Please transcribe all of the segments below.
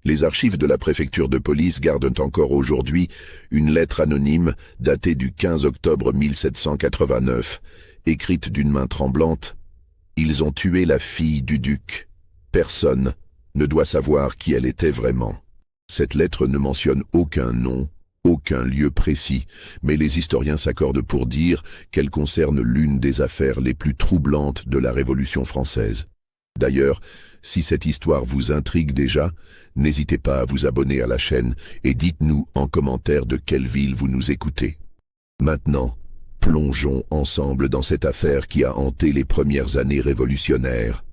Les archives de la préfecture de police gardent encore aujourd'hui une lettre anonyme datée du 15 octobre 1789, écrite d'une main tremblante. « Ils ont tué la fille du duc. Personne ne doit savoir qui elle était vraiment. » Cette lettre ne mentionne aucun nom, aucun lieu précis, mais les historiens s'accordent pour dire qu'elle concerne l'une des affaires les plus troublantes de la Révolution française. D'ailleurs, si cette histoire vous intrigue déjà, n'hésitez pas à vous abonner à la chaîne et dites-nous en commentaire de quelle ville vous nous écoutez. Maintenant, plongeons ensemble dans cette affaire qui a hanté les premières années révolutionnaires.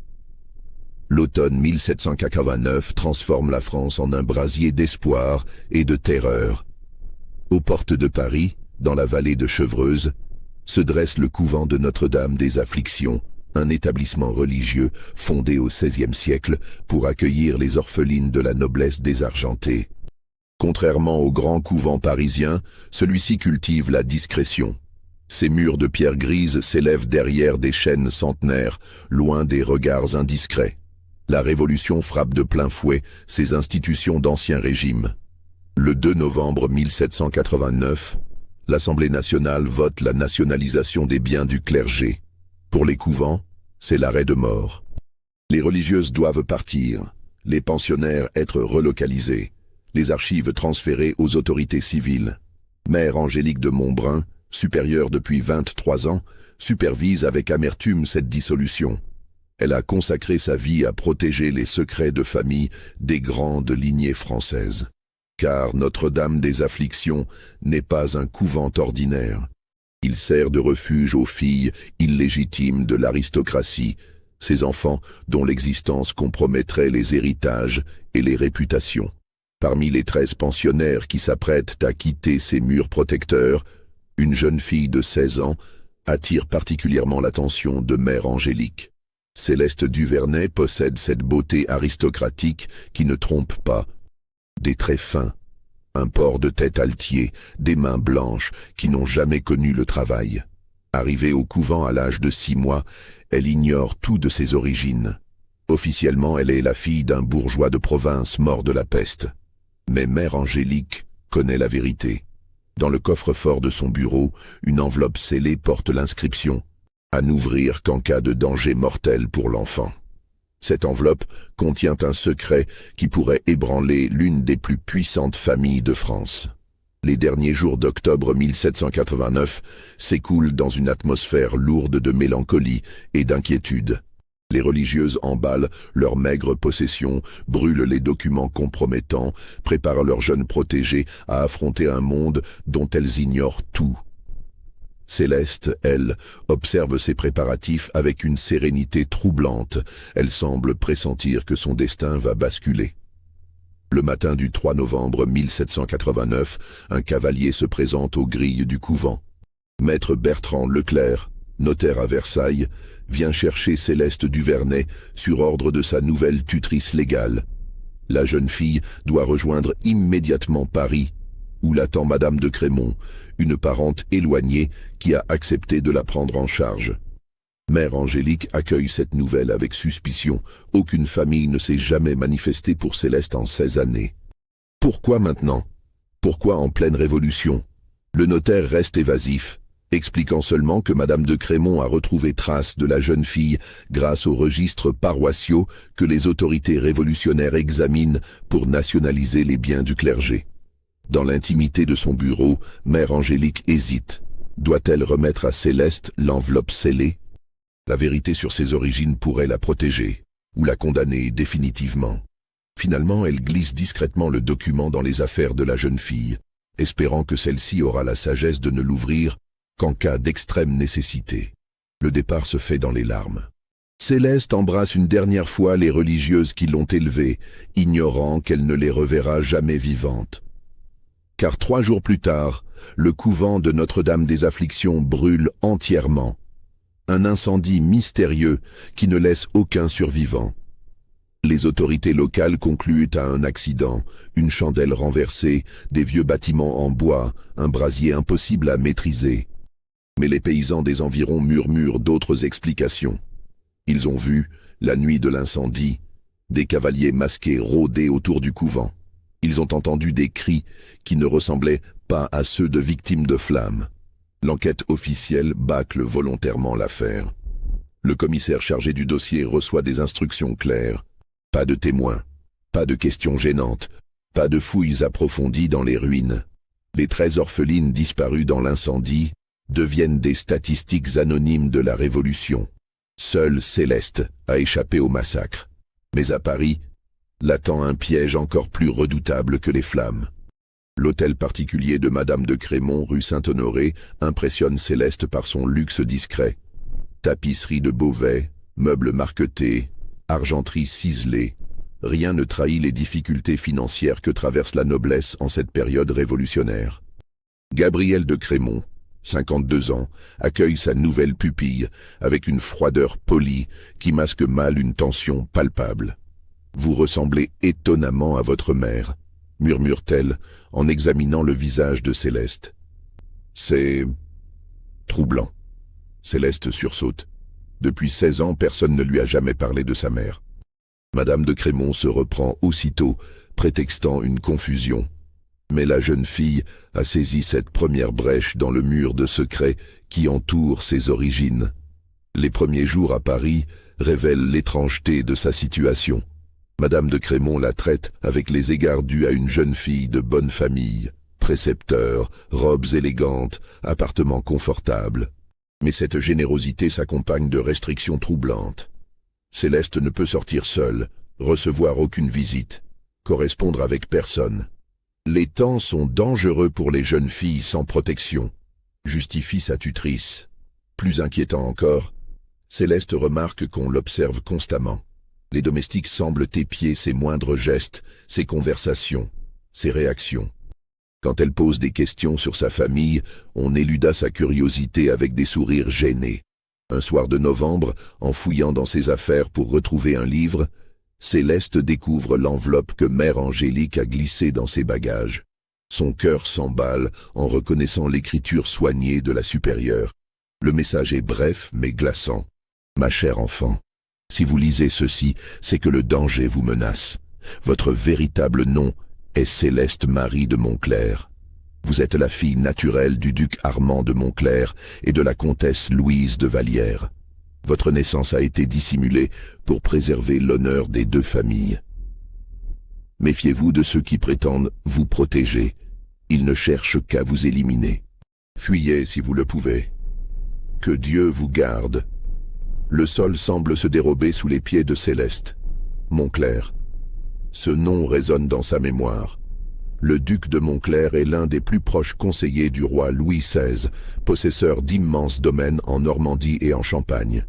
L'automne 1789 transforme la France en un brasier d'espoir et de terreur. Aux portes de Paris, dans la vallée de Chevreuse, se dresse le couvent de Notre-Dame des Afflictions, un établissement religieux fondé au XVIe siècle pour accueillir les orphelines de la noblesse désargentée. Contrairement au grand couvent parisien, celui-ci cultive la discrétion. Ses murs de pierre grise s'élèvent derrière des chênes centenaires, loin des regards indiscrets. La Révolution frappe de plein fouet ces institutions d'Ancien Régime. Le 2 novembre 1789, l'Assemblée nationale vote la nationalisation des biens du clergé. Pour les couvents, c'est l'arrêt de mort. Les religieuses doivent partir, les pensionnaires être relocalisés, les archives transférées aux autorités civiles. Mère Angélique de Montbrun, supérieure depuis 23 ans, supervise avec amertume cette dissolution. Elle a consacré sa vie à protéger les secrets de famille des grandes lignées françaises. Car Notre-Dame des Afflictions n'est pas un couvent ordinaire. Il sert de refuge aux filles illégitimes de l'aristocratie, ces enfants dont l'existence compromettrait les héritages et les réputations. Parmi les 13 pensionnaires qui s'apprêtent à quitter ces murs protecteurs, une jeune fille de 16 ans attire particulièrement l'attention de Mère Angélique. Céleste Duvernay possède cette beauté aristocratique qui ne trompe pas. Des traits fins, un port de tête altier, des mains blanches qui n'ont jamais connu le travail. Arrivée au couvent à l'âge de 6 mois, elle ignore tout de ses origines. Officiellement, elle est la fille d'un bourgeois de province mort de la peste. Mais Mère Angélique connaît la vérité. Dans le coffre-fort de son bureau, une enveloppe scellée porte l'inscription « À n'ouvrir qu'en cas de danger mortel pour l'enfant ». Cette enveloppe contient un secret qui pourrait ébranler l'une des plus puissantes familles de France. Les derniers jours d'octobre 1789 s'écoulent dans une atmosphère lourde de mélancolie et d'inquiétude. Les religieuses emballent leurs maigres possessions, brûlent les documents compromettants, préparent leurs jeunes protégés à affronter un monde dont elles ignorent tout. Céleste, elle, observe ces préparatifs avec une sérénité troublante. Elle semble pressentir que son destin va basculer. Le matin du 3 novembre 1789, un cavalier se présente aux grilles du couvent. Maître Bertrand Leclerc, notaire à Versailles, vient chercher Céleste Duvernay sur ordre de sa nouvelle tutrice légale. La jeune fille doit rejoindre immédiatement Paris, où l'attend Madame de Crémont, une parente éloignée qui a accepté de la prendre en charge. Mère Angélique accueille cette nouvelle avec suspicion. Aucune famille ne s'est jamais manifestée pour Céleste en 16 années. Pourquoi maintenant? Pourquoi en pleine révolution? Le notaire reste évasif, expliquant seulement que Madame de Crémont a retrouvé trace de la jeune fille grâce aux registres paroissiaux que les autorités révolutionnaires examinent pour nationaliser les biens du clergé. Dans l'intimité de son bureau, Mère Angélique hésite. Doit-elle remettre à Céleste l'enveloppe scellée? La vérité sur ses origines pourrait la protéger, ou la condamner définitivement. Finalement, elle glisse discrètement le document dans les affaires de la jeune fille, espérant que celle-ci aura la sagesse de ne l'ouvrir qu'en cas d'extrême nécessité. Le départ se fait dans les larmes. Céleste embrasse une dernière fois les religieuses qui l'ont élevée, ignorant qu'elle ne les reverra jamais vivantes. Car 3 jours plus tard, le couvent de Notre-Dame des Afflictions brûle entièrement. Un incendie mystérieux qui ne laisse aucun survivant. Les autorités locales concluent à un accident, une chandelle renversée, des vieux bâtiments en bois, un brasier impossible à maîtriser. Mais les paysans des environs murmurent d'autres explications. Ils ont vu, la nuit de l'incendie, Des cavaliers masqués rôdaient autour du couvent. Ils ont entendu des cris qui ne ressemblaient pas à ceux de victimes de flammes. L'enquête officielle bâcle volontairement l'affaire. Le commissaire chargé du dossier reçoit des instructions claires. Pas de témoins, pas de questions gênantes, pas de fouilles approfondies dans les ruines. Les 13 orphelines disparues dans l'incendie deviennent des statistiques anonymes de la Révolution. Seule Céleste a échappé au massacre. Mais à Paris, l'attend un piège encore plus redoutable que les flammes. L'hôtel particulier de Madame de Crémont, rue Saint-Honoré, impressionne Céleste par son luxe discret. Tapisserie de Beauvais, meubles marquetés, argenterie ciselée. Rien ne trahit les difficultés financières que traverse la noblesse en cette période révolutionnaire. Gabrielle de Crémont, 52 ans, accueille sa nouvelle pupille avec une froideur polie qui masque mal une tension palpable. « Vous ressemblez étonnamment à votre mère », murmure-t-elle en examinant le visage de Céleste. « C'est troublant. » Céleste sursaute. Depuis 16 ans, personne ne lui a jamais parlé de sa mère. Madame de Crémont se reprend aussitôt, prétextant une confusion. Mais la jeune fille a saisi cette première brèche dans le mur de secret qui entoure ses origines. Les premiers jours à Paris révèlent l'étrangeté de sa situation. Madame de Crémont la traite avec les égards dus à une jeune fille de bonne famille, précepteur, robes élégantes, appartements confortables. Mais cette générosité s'accompagne de restrictions troublantes. Céleste ne peut sortir seule, recevoir aucune visite, correspondre avec personne. Les temps sont dangereux pour les jeunes filles sans protection, justifie sa tutrice. Plus inquiétant encore, Céleste remarque qu'on l'observe constamment. Les domestiques semblent épier ses moindres gestes, ses conversations, ses réactions. Quand elle pose des questions sur sa famille, on éluda sa curiosité avec des sourires gênés. Un soir de novembre, en fouillant dans ses affaires pour retrouver un livre, Céleste découvre l'enveloppe que Mère Angélique a glissée dans ses bagages. Son cœur s'emballe en reconnaissant l'écriture soignée de la supérieure. Le message est bref mais glaçant. « Ma chère enfant, si vous lisez ceci, c'est que le danger vous menace. Votre véritable nom est Céleste Marie de Montclair. Vous êtes la fille naturelle du duc Armand de Montclair et de la comtesse Louise de Vallière. Votre naissance a été dissimulée pour préserver l'honneur des deux familles. Méfiez-vous de ceux qui prétendent vous protéger. Ils ne cherchent qu'à vous éliminer. Fuyez si vous le pouvez. Que Dieu vous garde. » Le sol semble se dérober sous les pieds de Céleste. Montclair. Ce nom résonne dans sa mémoire. Le duc de Montclair est l'un des plus proches conseillers du roi Louis XVI, possesseur d'immenses domaines en Normandie et en Champagne.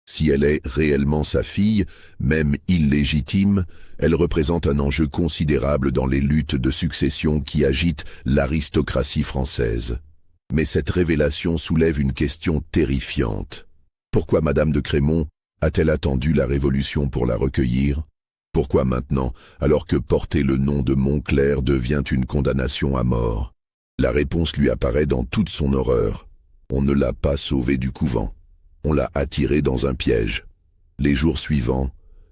Si elle est réellement sa fille, même illégitime, elle représente un enjeu considérable dans les luttes de succession qui agitent l'aristocratie française. Mais cette révélation soulève une question terrifiante. Pourquoi Madame de Crémont a-t-elle attendu la Révolution pour la recueillir ? Pourquoi maintenant, alors que porter le nom de Montclair devient une condamnation à mort? La réponse lui apparaît dans toute son horreur. On ne l'a pas sauvée du couvent. On l'a attirée dans un piège. Les jours suivants,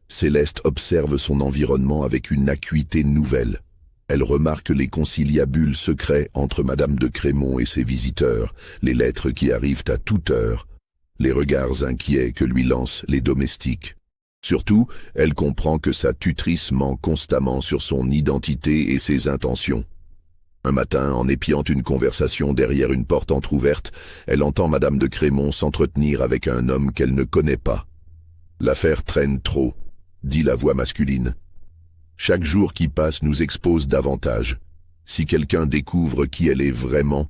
Céleste observe son environnement avec une acuité nouvelle. Elle remarque les conciliabules secrets entre Madame de Crémont et ses visiteurs, les lettres qui arrivent à toute heure, les regards inquiets que lui lancent les domestiques. Surtout, elle comprend que sa tutrice ment constamment sur son identité et ses intentions. Un matin, en épiant une conversation derrière une porte entr'ouverte, elle entend Madame de Crémont s'entretenir avec un homme qu'elle ne connaît pas. « L'affaire traîne trop », dit la voix masculine. « Chaque jour qui passe nous expose davantage. Si quelqu'un découvre qui elle est vraiment... »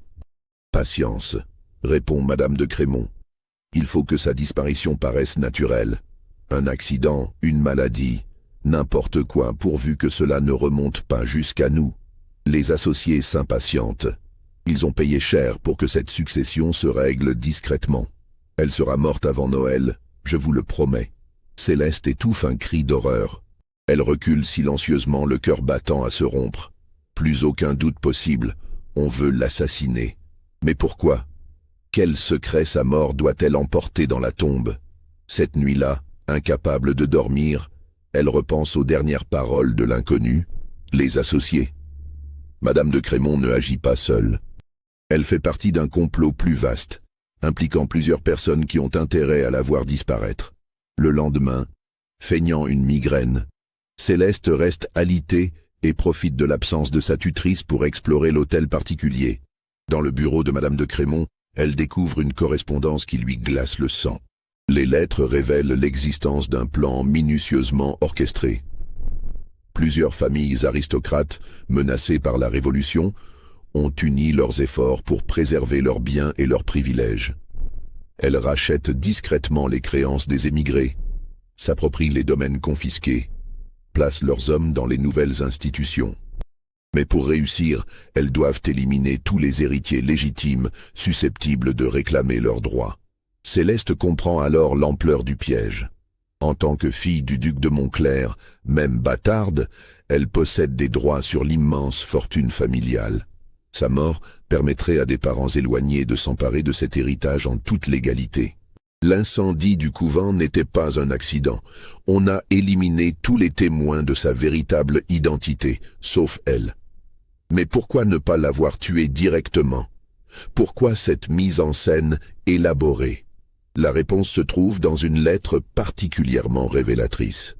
« Patience », répond Madame de Crémont. « Il faut que sa disparition paraisse naturelle. Un accident, une maladie, n'importe quoi pourvu que cela ne remonte pas jusqu'à nous. » Les associés s'impatientent. Ils ont payé cher pour que cette succession se règle discrètement. Elle sera morte avant Noël, je vous le promets. Céleste étouffe un cri d'horreur. Elle recule silencieusement, le cœur battant à se rompre. Plus aucun doute possible, on veut l'assassiner. Mais pourquoi ? Quel secret sa mort doit-elle emporter dans la tombe ? Cette nuit-là, incapable de dormir, Elle repense aux dernières paroles de l'inconnu, les associés. Madame de Crémont ne agit pas seule. Elle fait partie d'un complot plus vaste, impliquant plusieurs personnes qui ont intérêt à la voir disparaître. Le lendemain, feignant une migraine, Céleste reste alitée et profite de l'absence de sa tutrice pour explorer l'hôtel particulier. Dans le bureau de Madame de Crémont, elle découvre une correspondance qui lui glace le sang. Les lettres révèlent l'existence d'un plan minutieusement orchestré. Plusieurs familles aristocrates, menacées par la Révolution, ont uni leurs efforts pour préserver leurs biens et leurs privilèges. Elles rachètent discrètement les créances des émigrés, s'approprient les domaines confisqués, placent leurs hommes dans les nouvelles institutions. Mais pour réussir, elles doivent éliminer tous les héritiers légitimes susceptibles de réclamer leurs droits. Céleste comprend alors l'ampleur du piège. En tant que fille du duc de Montclair, même bâtarde, elle possède des droits sur l'immense fortune familiale. Sa mort permettrait à des parents éloignés de s'emparer de cet héritage en toute légalité. L'incendie du couvent n'était pas un accident. On a éliminé tous les témoins de sa véritable identité, sauf elle. Mais pourquoi ne pas l'avoir tuée directement? Pourquoi cette mise en scène élaborée? La réponse se trouve dans une lettre particulièrement révélatrice.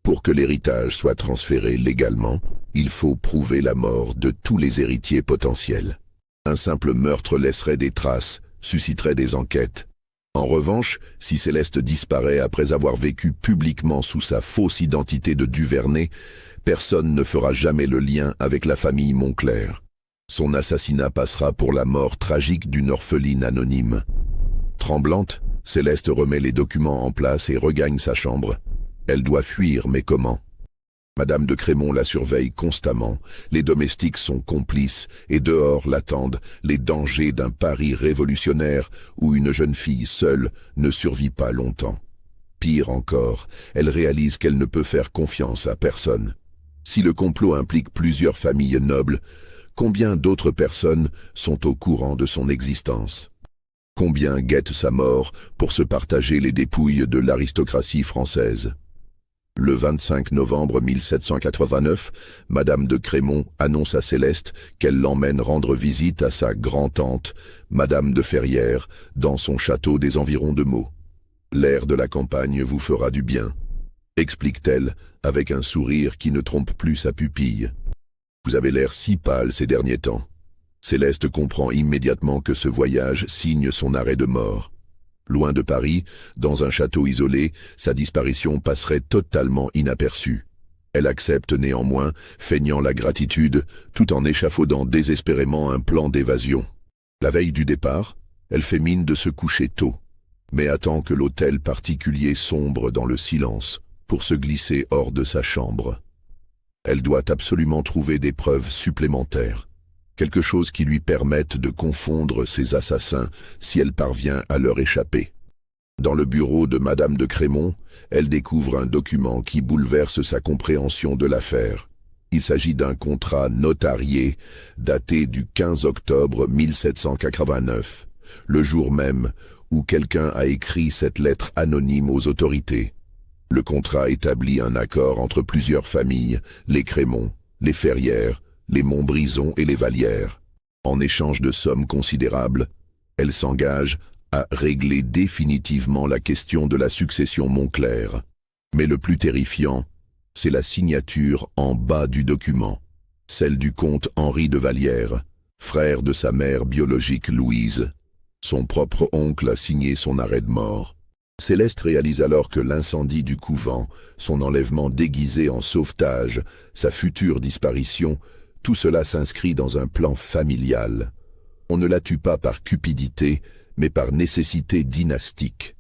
Pour que l'héritage soit transféré légalement, il faut prouver la mort de tous les héritiers potentiels. Un simple meurtre laisserait des traces, susciterait des enquêtes. En revanche, si Céleste disparaît après avoir vécu publiquement sous sa fausse identité de Duvernay, personne ne fera jamais le lien avec la famille Montclair. Son assassinat passera pour la mort tragique d'une orpheline anonyme. Tremblante, Céleste remet les documents en place et regagne sa chambre. Elle doit fuir, mais comment? Madame de Crémont la surveille constamment, les domestiques sont complices et dehors l'attendent les dangers d'un Paris révolutionnaire où une jeune fille seule ne survit pas longtemps. Pire encore, elle réalise qu'elle ne peut faire confiance à personne. Si le complot implique plusieurs familles nobles, combien d'autres personnes sont au courant de son existence? Combien guettent sa mort pour se partager les dépouilles de l'aristocratie française? Le 25 novembre 1789, Madame de Crémont annonce à Céleste qu'elle l'emmène rendre visite à sa grand-tante, Madame de Ferrières, dans son château des environs de Meaux. L'air de la campagne vous fera du bien, explique-t-elle avec un sourire qui ne trompe plus sa pupille. Vous avez l'air si pâle ces derniers temps. Céleste comprend immédiatement que ce voyage signe son arrêt de mort. Loin de Paris, dans un château isolé, sa disparition passerait totalement inaperçue. Elle accepte néanmoins, feignant la gratitude, tout en échafaudant désespérément un plan d'évasion. La veille du départ, elle fait mine de se coucher tôt, mais attend que l'hôtel particulier sombre dans le silence pour se glisser hors de sa chambre. Elle doit absolument trouver des preuves supplémentaires. Quelque chose qui lui permette de confondre ses assassins si elle parvient à leur échapper. Dans le bureau de Madame de Crémont, elle découvre un document qui bouleverse sa compréhension de l'affaire. Il s'agit d'un contrat notarié daté du 15 octobre 1789, le jour même où quelqu'un a écrit cette lettre anonyme aux autorités. Le contrat établit un accord entre plusieurs familles, les Crémont, les Ferrières, les Montbrison et les Vallières. En échange de sommes considérables, elle s'engage à régler définitivement la question de la succession Montclair. Mais le plus terrifiant, c'est la signature en bas du document, celle du comte Henri de Vallières, frère de sa mère biologique Louise. Son propre oncle a signé son arrêt de mort. Céleste réalise alors que l'incendie du couvent, son enlèvement déguisé en sauvetage, sa future disparition, tout cela s'inscrit dans un plan familial. On ne la tue pas par cupidité, mais par nécessité dynastique.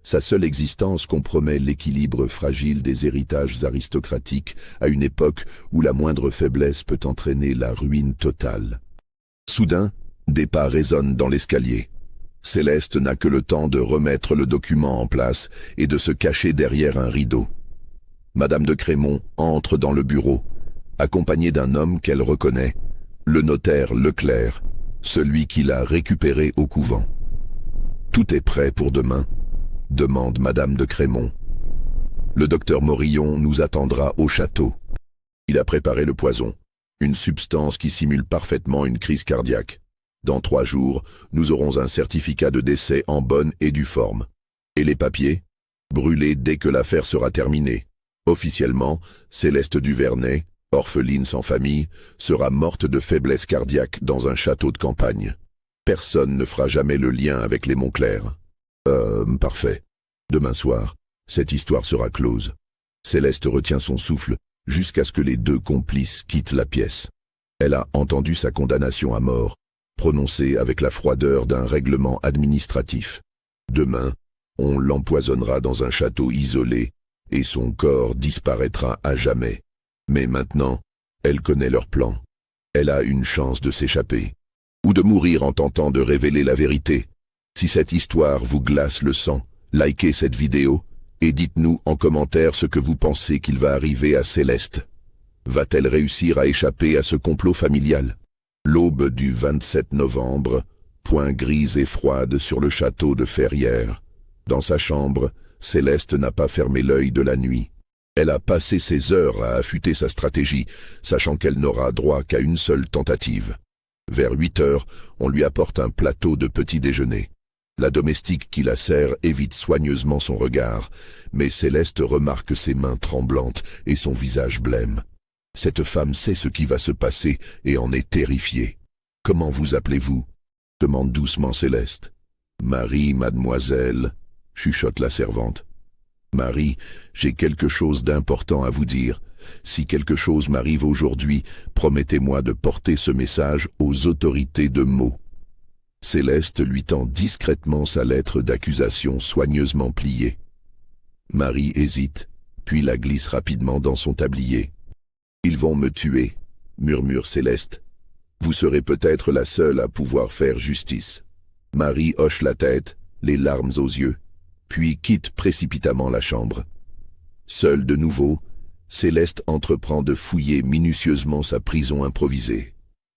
Sa seule existence compromet l'équilibre fragile des héritages aristocratiques à une époque où la moindre faiblesse peut entraîner la ruine totale. Soudain, des pas résonnent dans l'escalier. Céleste n'a que le temps de remettre le document en place et de se cacher derrière un rideau. Madame de Crémont entre dans le bureau, accompagnée d'un homme qu'elle reconnaît, le notaire Leclerc, celui qui l'a récupéré au couvent. « Tout est prêt pour demain ?» demande Madame de Crémont. Le docteur Morillon nous attendra au château. Il a préparé le poison, une substance qui simule parfaitement une crise cardiaque. Dans 3 jours, nous aurons un certificat de décès en bonne et due forme. Et les papiers? Brûlés dès que l'affaire sera terminée. Officiellement, Céleste Duvernay, orpheline sans famille, sera morte de faiblesse cardiaque dans un château de campagne. Personne ne fera jamais le lien avec les Montclair. Parfait. Demain soir, cette histoire sera close. Céleste retient son souffle jusqu'à ce que les 2 complices quittent la pièce. Elle a entendu sa condamnation à mort, prononcée avec la froideur d'un règlement administratif. Demain, on l'empoisonnera dans un château isolé et son corps disparaîtra à jamais. Mais maintenant, elle connaît leur plan. Elle a une chance de s'échapper. Ou de mourir en tentant de révéler la vérité. Si cette histoire vous glace le sang, likez cette vidéo et dites-nous en commentaire ce que vous pensez qu'il va arriver à Céleste. Va-t-elle réussir à échapper à ce complot familial? L'aube du 27 novembre, point grise et froide sur le château de Ferrières. Dans sa chambre, Céleste n'a pas fermé l'œil de la nuit. Elle a passé ses heures à affûter sa stratégie, sachant qu'elle n'aura droit qu'à une seule tentative. Vers 8 heures, on lui apporte un plateau de petit déjeuner. La domestique qui la sert évite soigneusement son regard, mais Céleste remarque ses mains tremblantes et son visage blême. Cette femme sait ce qui va se passer et en est terrifiée. « Comment vous appelez-vous » demande doucement Céleste. « Marie, mademoiselle » chuchote la servante. « Marie, j'ai quelque chose d'important à vous dire. Si quelque chose m'arrive aujourd'hui, promettez-moi de porter ce message aux autorités de Meaux. » Céleste lui tend discrètement sa lettre d'accusation soigneusement pliée. Marie hésite, puis la glisse rapidement dans son tablier. « Ils vont me tuer, » murmure Céleste. « Vous serez peut-être la seule à pouvoir faire justice. » Marie hoche la tête, les larmes aux yeux, puis quitte précipitamment la chambre. Seule de nouveau, Céleste entreprend de fouiller minutieusement sa prison improvisée.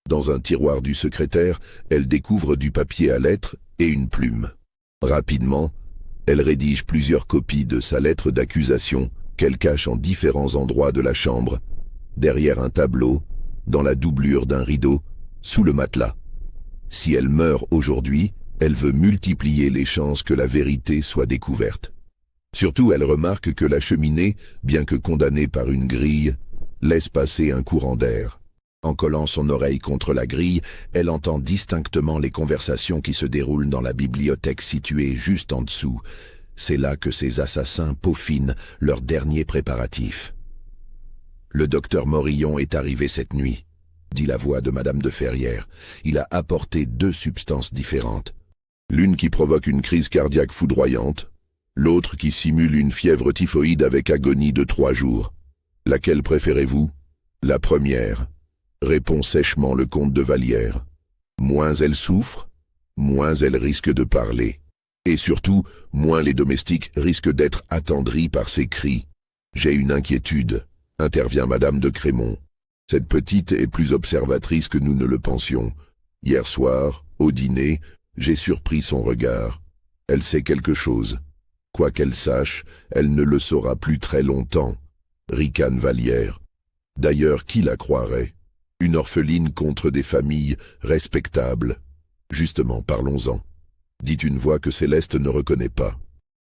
Dans un tiroir du secrétaire, elle découvre du papier à lettres et une plume. Rapidement, elle rédige plusieurs copies de sa lettre d'accusation qu'elle cache en différents endroits de la chambre, derrière un tableau, dans la doublure d'un rideau, sous le matelas. Si elle meurt aujourd'hui, elle veut multiplier les chances que la vérité soit découverte. Surtout, elle remarque que la cheminée, bien que condamnée par une grille, laisse passer un courant d'air. En collant son oreille contre la grille, elle entend distinctement les conversations qui se déroulent dans la bibliothèque située juste en dessous. C'est là que ces assassins peaufinent leurs derniers préparatifs. « Le docteur Morillon est arrivé cette nuit », dit la voix de Madame de Ferrières. « Il a apporté 2 substances différentes. L'une qui provoque une crise cardiaque foudroyante, l'autre qui simule une fièvre typhoïde avec agonie de 3 jours. Laquelle préférez-vous ? » « La première, » répond sèchement le comte de Vallières. « Moins elle souffre, moins elle risque de parler. Et surtout, moins les domestiques risquent d'être attendris par ses cris. J'ai une inquiétude, intervient Madame de Crémont. Cette petite est plus observatrice que nous ne le pensions. Hier soir, au dîner, j'ai surpris son regard. Elle sait quelque chose. Quoi qu'elle sache, elle ne le saura plus très longtemps. » Ricane Vallières. « D'ailleurs, qui la croirait ? Une orpheline contre des familles respectables. Justement, parlons-en. » dit une voix que Céleste ne reconnaît pas.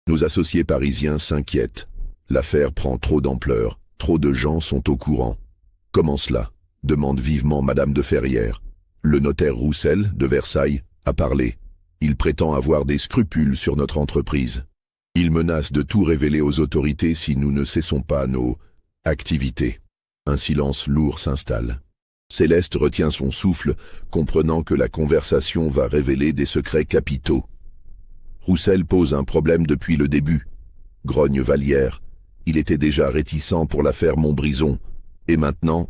Nos associés parisiens s'inquiètent. L'affaire prend trop d'ampleur. Trop de gens sont au courant. « Comment cela ?» demande vivement Madame de Ferrières. Le notaire Roussel, de Versailles, a parlé. Il prétend avoir des scrupules sur notre entreprise. Il menace de tout révéler aux autorités si nous ne cessons pas nos activités. Un silence lourd s'installe. Céleste retient son souffle, comprenant que la conversation va révéler des secrets capitaux. Roussel pose un problème depuis le début. Grogne Vallières. Il était déjà réticent pour l'affaire Montbrison. Et maintenant,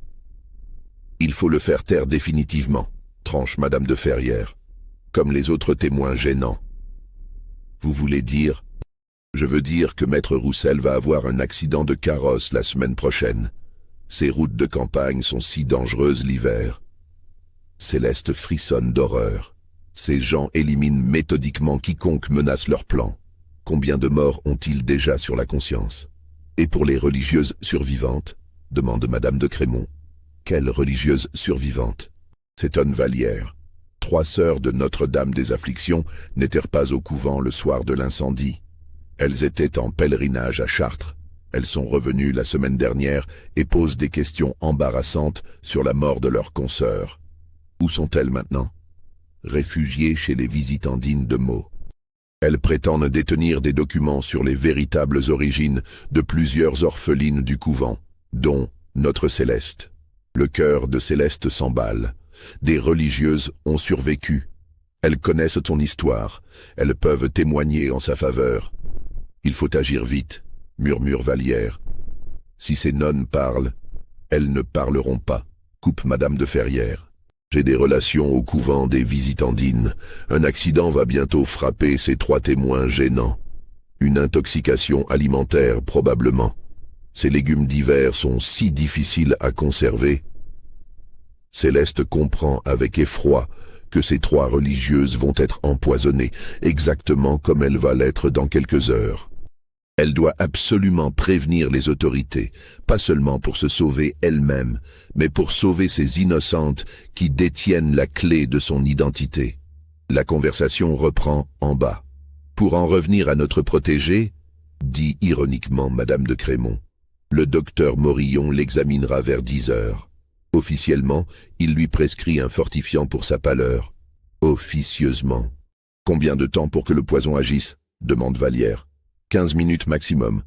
il faut le faire taire définitivement, tranche Madame de Ferrières, comme les autres témoins gênants. Vous voulez dire ? Je veux dire que Maître Roussel va avoir un accident de carrosse la semaine prochaine. Ces routes de campagne sont si dangereuses l'hiver. Céleste frissonne d'horreur. Ces gens éliminent méthodiquement quiconque menace leur plan. Combien de morts ont-ils déjà sur la conscience ? Et pour les religieuses survivantes? Demande madame de Crémont. Quelles religieuses survivantes? S'étonne Vallière. 3 sœurs de Notre-Dame des Afflictions n'étaient pas au couvent le soir de l'incendie. Elles étaient en pèlerinage à Chartres. Elles sont revenues la semaine dernière et posent des questions embarrassantes sur la mort de leur consoeur. Où sont-elles maintenant? Réfugiées chez les visitandines de Meaux. Elles prétendent détenir des documents sur les véritables origines de plusieurs orphelines du couvent, dont notre Céleste. Le cœur de Céleste s'emballe. Des religieuses ont survécu. Elles connaissent ton histoire. Elles peuvent témoigner en sa faveur. Il faut agir vite, murmure Vallière. Si ces nonnes parlent, elles ne parleront pas, coupe madame de Ferrières. J'ai des relations au couvent des visitandines. Un accident va bientôt frapper ces 3 témoins gênants. Une intoxication alimentaire, probablement. Ces légumes d'hiver sont si difficiles à conserver. Céleste comprend avec effroi que ces 3 religieuses vont être empoisonnées, exactement comme elle va l'être dans quelques heures. Elle doit absolument prévenir les autorités, pas seulement pour se sauver elle-même, mais pour sauver ces innocentes qui détiennent la clé de son identité. La conversation reprend en bas. Pour en revenir à notre protégée, dit ironiquement madame de Crémont, le docteur Morillon l'examinera vers 10 heures. Officiellement, il lui prescrit un fortifiant pour sa pâleur. Officieusement. Combien de temps pour que le poison agisse? Demande Vallière. 15 minutes maximum.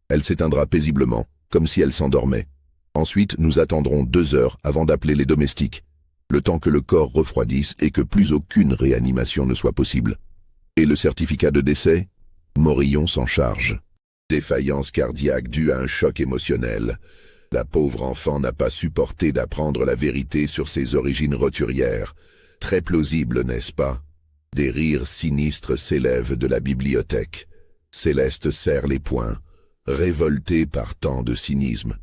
Elle s'éteindra paisiblement, comme si elle s'endormait. Ensuite, nous attendrons 2 heures avant d'appeler les domestiques, le temps que le corps refroidisse et que plus aucune réanimation ne soit possible. Et le certificat de décès? Morillon s'en charge. Défaillance cardiaque due à un choc émotionnel. La pauvre enfant n'a pas supporté d'apprendre la vérité sur ses origines roturières. Très plausible, n'est-ce pas? Des rires sinistres s'élèvent de la bibliothèque. Céleste serre les poings, révoltée par tant de cynisme.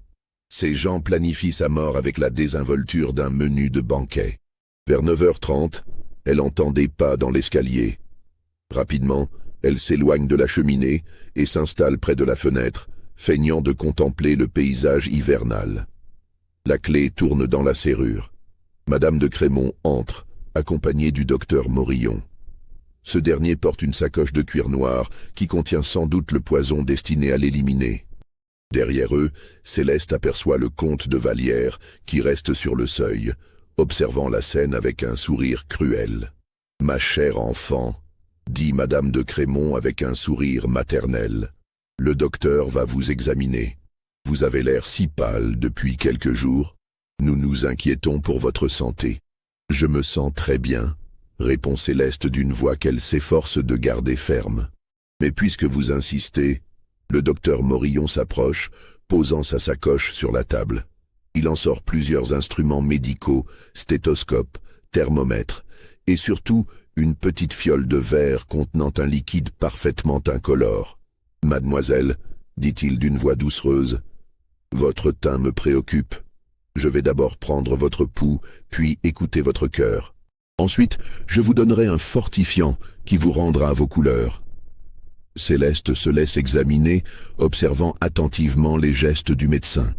Ces gens planifient sa mort avec la désinvolture d'un menu de banquet. Vers 9h30, elle entend des pas dans l'escalier. Rapidement, elle s'éloigne de la cheminée et s'installe près de la fenêtre, feignant de contempler le paysage hivernal. La clé tourne dans la serrure. Madame de Crémont entre, accompagnée du docteur Morillon. Ce dernier porte une sacoche de cuir noir qui contient sans doute le poison destiné à l'éliminer. Derrière eux, Céleste aperçoit le comte de Vallière qui reste sur le seuil, observant la scène avec un sourire cruel. « Ma chère enfant », dit madame de Crémont avec un sourire maternel, « le docteur va vous examiner. Vous avez l'air si pâle depuis quelques jours. Nous nous inquiétons pour votre santé. »« Je me sens très bien », répond Céleste d'une voix qu'elle s'efforce de garder ferme. « Mais puisque vous insistez, » le docteur Morillon s'approche, posant sa sacoche sur la table. Il en sort plusieurs instruments médicaux, stéthoscope, thermomètre, et surtout une petite fiole de verre contenant un liquide parfaitement incolore. « Mademoiselle, dit-il d'une voix doucereuse, votre teint me préoccupe. Je vais d'abord prendre votre pouls, puis écouter votre cœur. Ensuite, je vous donnerai un fortifiant qui vous rendra vos couleurs. » Céleste se laisse examiner, observant attentivement les gestes du médecin.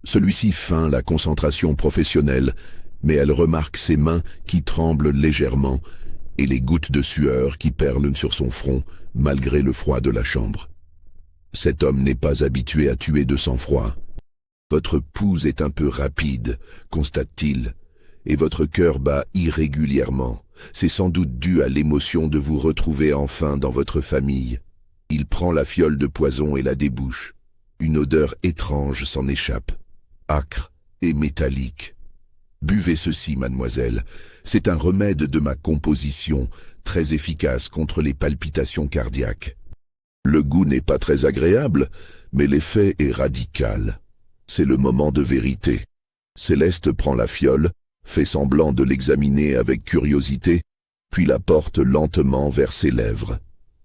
Celui-ci feint la concentration professionnelle, mais elle remarque ses mains qui tremblent légèrement et les gouttes de sueur qui perlent sur son front, malgré le froid de la chambre. Cet homme n'est pas habitué à tuer de sang-froid. « Votre pouls est un peu rapide, constate-t-il, et votre cœur bat irrégulièrement. C'est sans doute dû à l'émotion de vous retrouver enfin dans votre famille. » Il prend la fiole de poison et la débouche. Une odeur étrange s'en échappe, âcre et métallique. « Buvez ceci, mademoiselle. C'est un remède de ma composition, très efficace contre les palpitations cardiaques. Le goût n'est pas très agréable, mais l'effet est radical. C'est le moment de vérité. » Céleste prend la fiole, fait semblant de l'examiner avec curiosité, puis la porte lentement vers ses lèvres.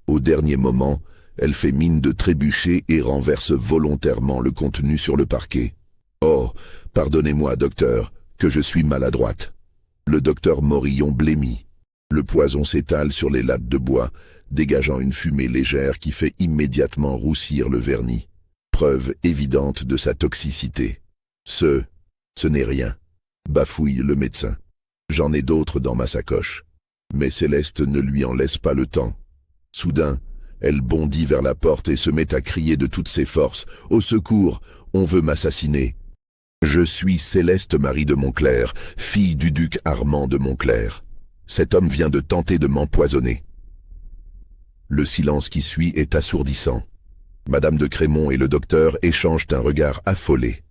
Au dernier moment, elle fait mine de trébucher et renverse volontairement le contenu sur le parquet. « Oh, pardonnez-moi, docteur, que je suis maladroite. » Le docteur Morillon blêmit. Le poison s'étale sur les lattes de bois, dégageant une fumée légère qui fait immédiatement roussir le vernis. « preuve évidente de sa toxicité. Ce n'est rien, bafouille le médecin. J'en ai d'autres dans ma sacoche. Mais Céleste ne lui en laisse pas le temps. Soudain, elle bondit vers la porte et se met à crier de toutes ses forces. « Au secours, on veut m'assassiner !» Je suis Céleste Marie de Montclair, fille du duc Armand de Montclair. Cet homme vient de tenter de m'empoisonner. Le silence qui suit est assourdissant. Madame de Crémont et le docteur échangent un regard affolé.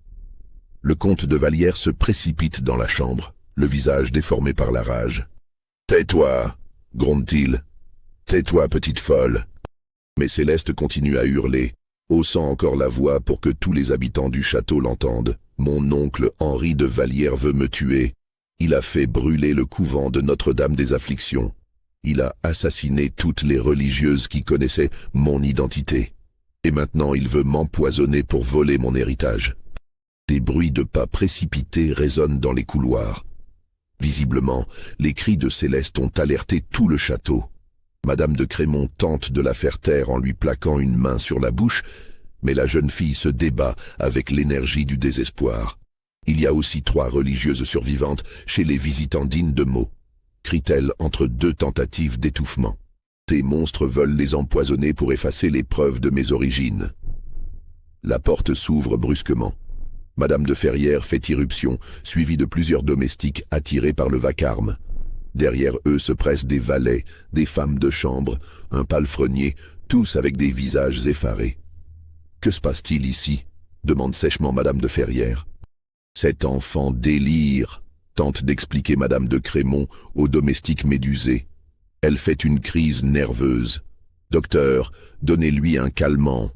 Le comte de Vallière se précipite dans la chambre, le visage déformé par la rage. « Tais-toi » gronde-t-il. « Tais-toi, petite folle !» Mais Céleste continue à hurler, haussant encore la voix pour que tous les habitants du château l'entendent. « Mon oncle Henri de Vallière veut me tuer. Il a fait brûler le couvent de Notre-Dame des Afflictions. Il a assassiné toutes les religieuses qui connaissaient mon identité. Et maintenant il veut m'empoisonner pour voler mon héritage. » Des bruits de pas précipités résonnent dans les couloirs. Visiblement, les cris de Céleste ont alerté tout le château. Madame de Crémont tente de la faire taire en lui plaquant une main sur la bouche, mais la jeune fille se débat avec l'énergie du désespoir. « Il y a aussi 3 religieuses survivantes chez les visitandines de Meaux », crie-t-elle entre 2 tentatives d'étouffement. « Tes monstres veulent les empoisonner pour effacer les preuves de mes origines. » La porte s'ouvre brusquement. Madame de Ferrières fait irruption, suivie de plusieurs domestiques attirés par le vacarme. Derrière eux se pressent des valets, des femmes de chambre, un palefrenier, tous avec des visages effarés. « Que se passe-t-il ici ?» demande sèchement Madame de Ferrières. « Cet enfant délire !» tente d'expliquer Madame de Crémont aux domestiques médusés. Elle fait une crise nerveuse. « Docteur, donnez-lui un calmant !»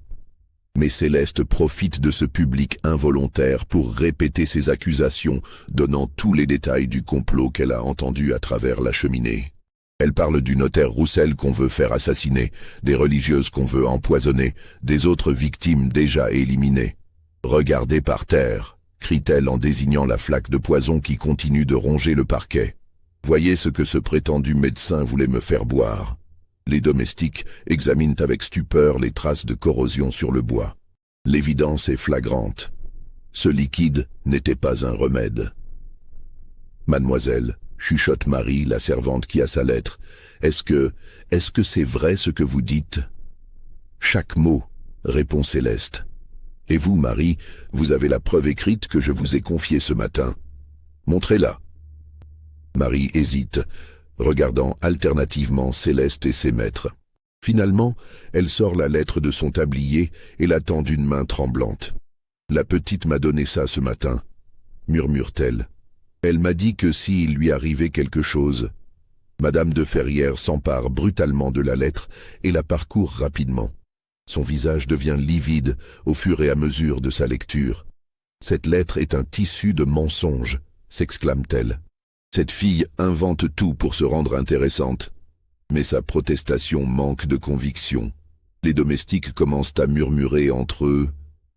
Mais Céleste profite de ce public involontaire pour répéter ses accusations, donnant tous les détails du complot qu'elle a entendu à travers la cheminée. Elle parle du notaire Roussel qu'on veut faire assassiner, des religieuses qu'on veut empoisonner, des autres victimes déjà éliminées. « Regardez par terre !» crie-t-elle en désignant la flaque de poison qui continue de ronger le parquet. « Voyez ce que ce prétendu médecin voulait me faire boire. » Les domestiques examinent avec stupeur les traces de corrosion sur le bois. L'évidence est flagrante. Ce liquide n'était pas un remède. « Mademoiselle, chuchote Marie, la servante qui a sa lettre, est-ce que c'est vrai ce que vous dites ?»« Chaque mot, répond Céleste. Et vous, Marie, vous avez la preuve écrite que je vous ai confiée ce matin. Montrez-la. » Marie hésite, regardant alternativement Céleste et ses maîtres. Finalement, elle sort la lettre de son tablier et la tend d'une main tremblante. « La petite m'a donné ça ce matin, » murmure-t-elle. « Elle m'a dit que s'il lui arrivait quelque chose... » Madame de Ferrières s'empare brutalement de la lettre et la parcourt rapidement. Son visage devient livide au fur et à mesure de sa lecture. « Cette lettre est un tissu de mensonges, » s'exclame-t-elle. Cette fille invente tout pour se rendre intéressante. Mais sa protestation manque de conviction. Les domestiques commencent à murmurer entre eux,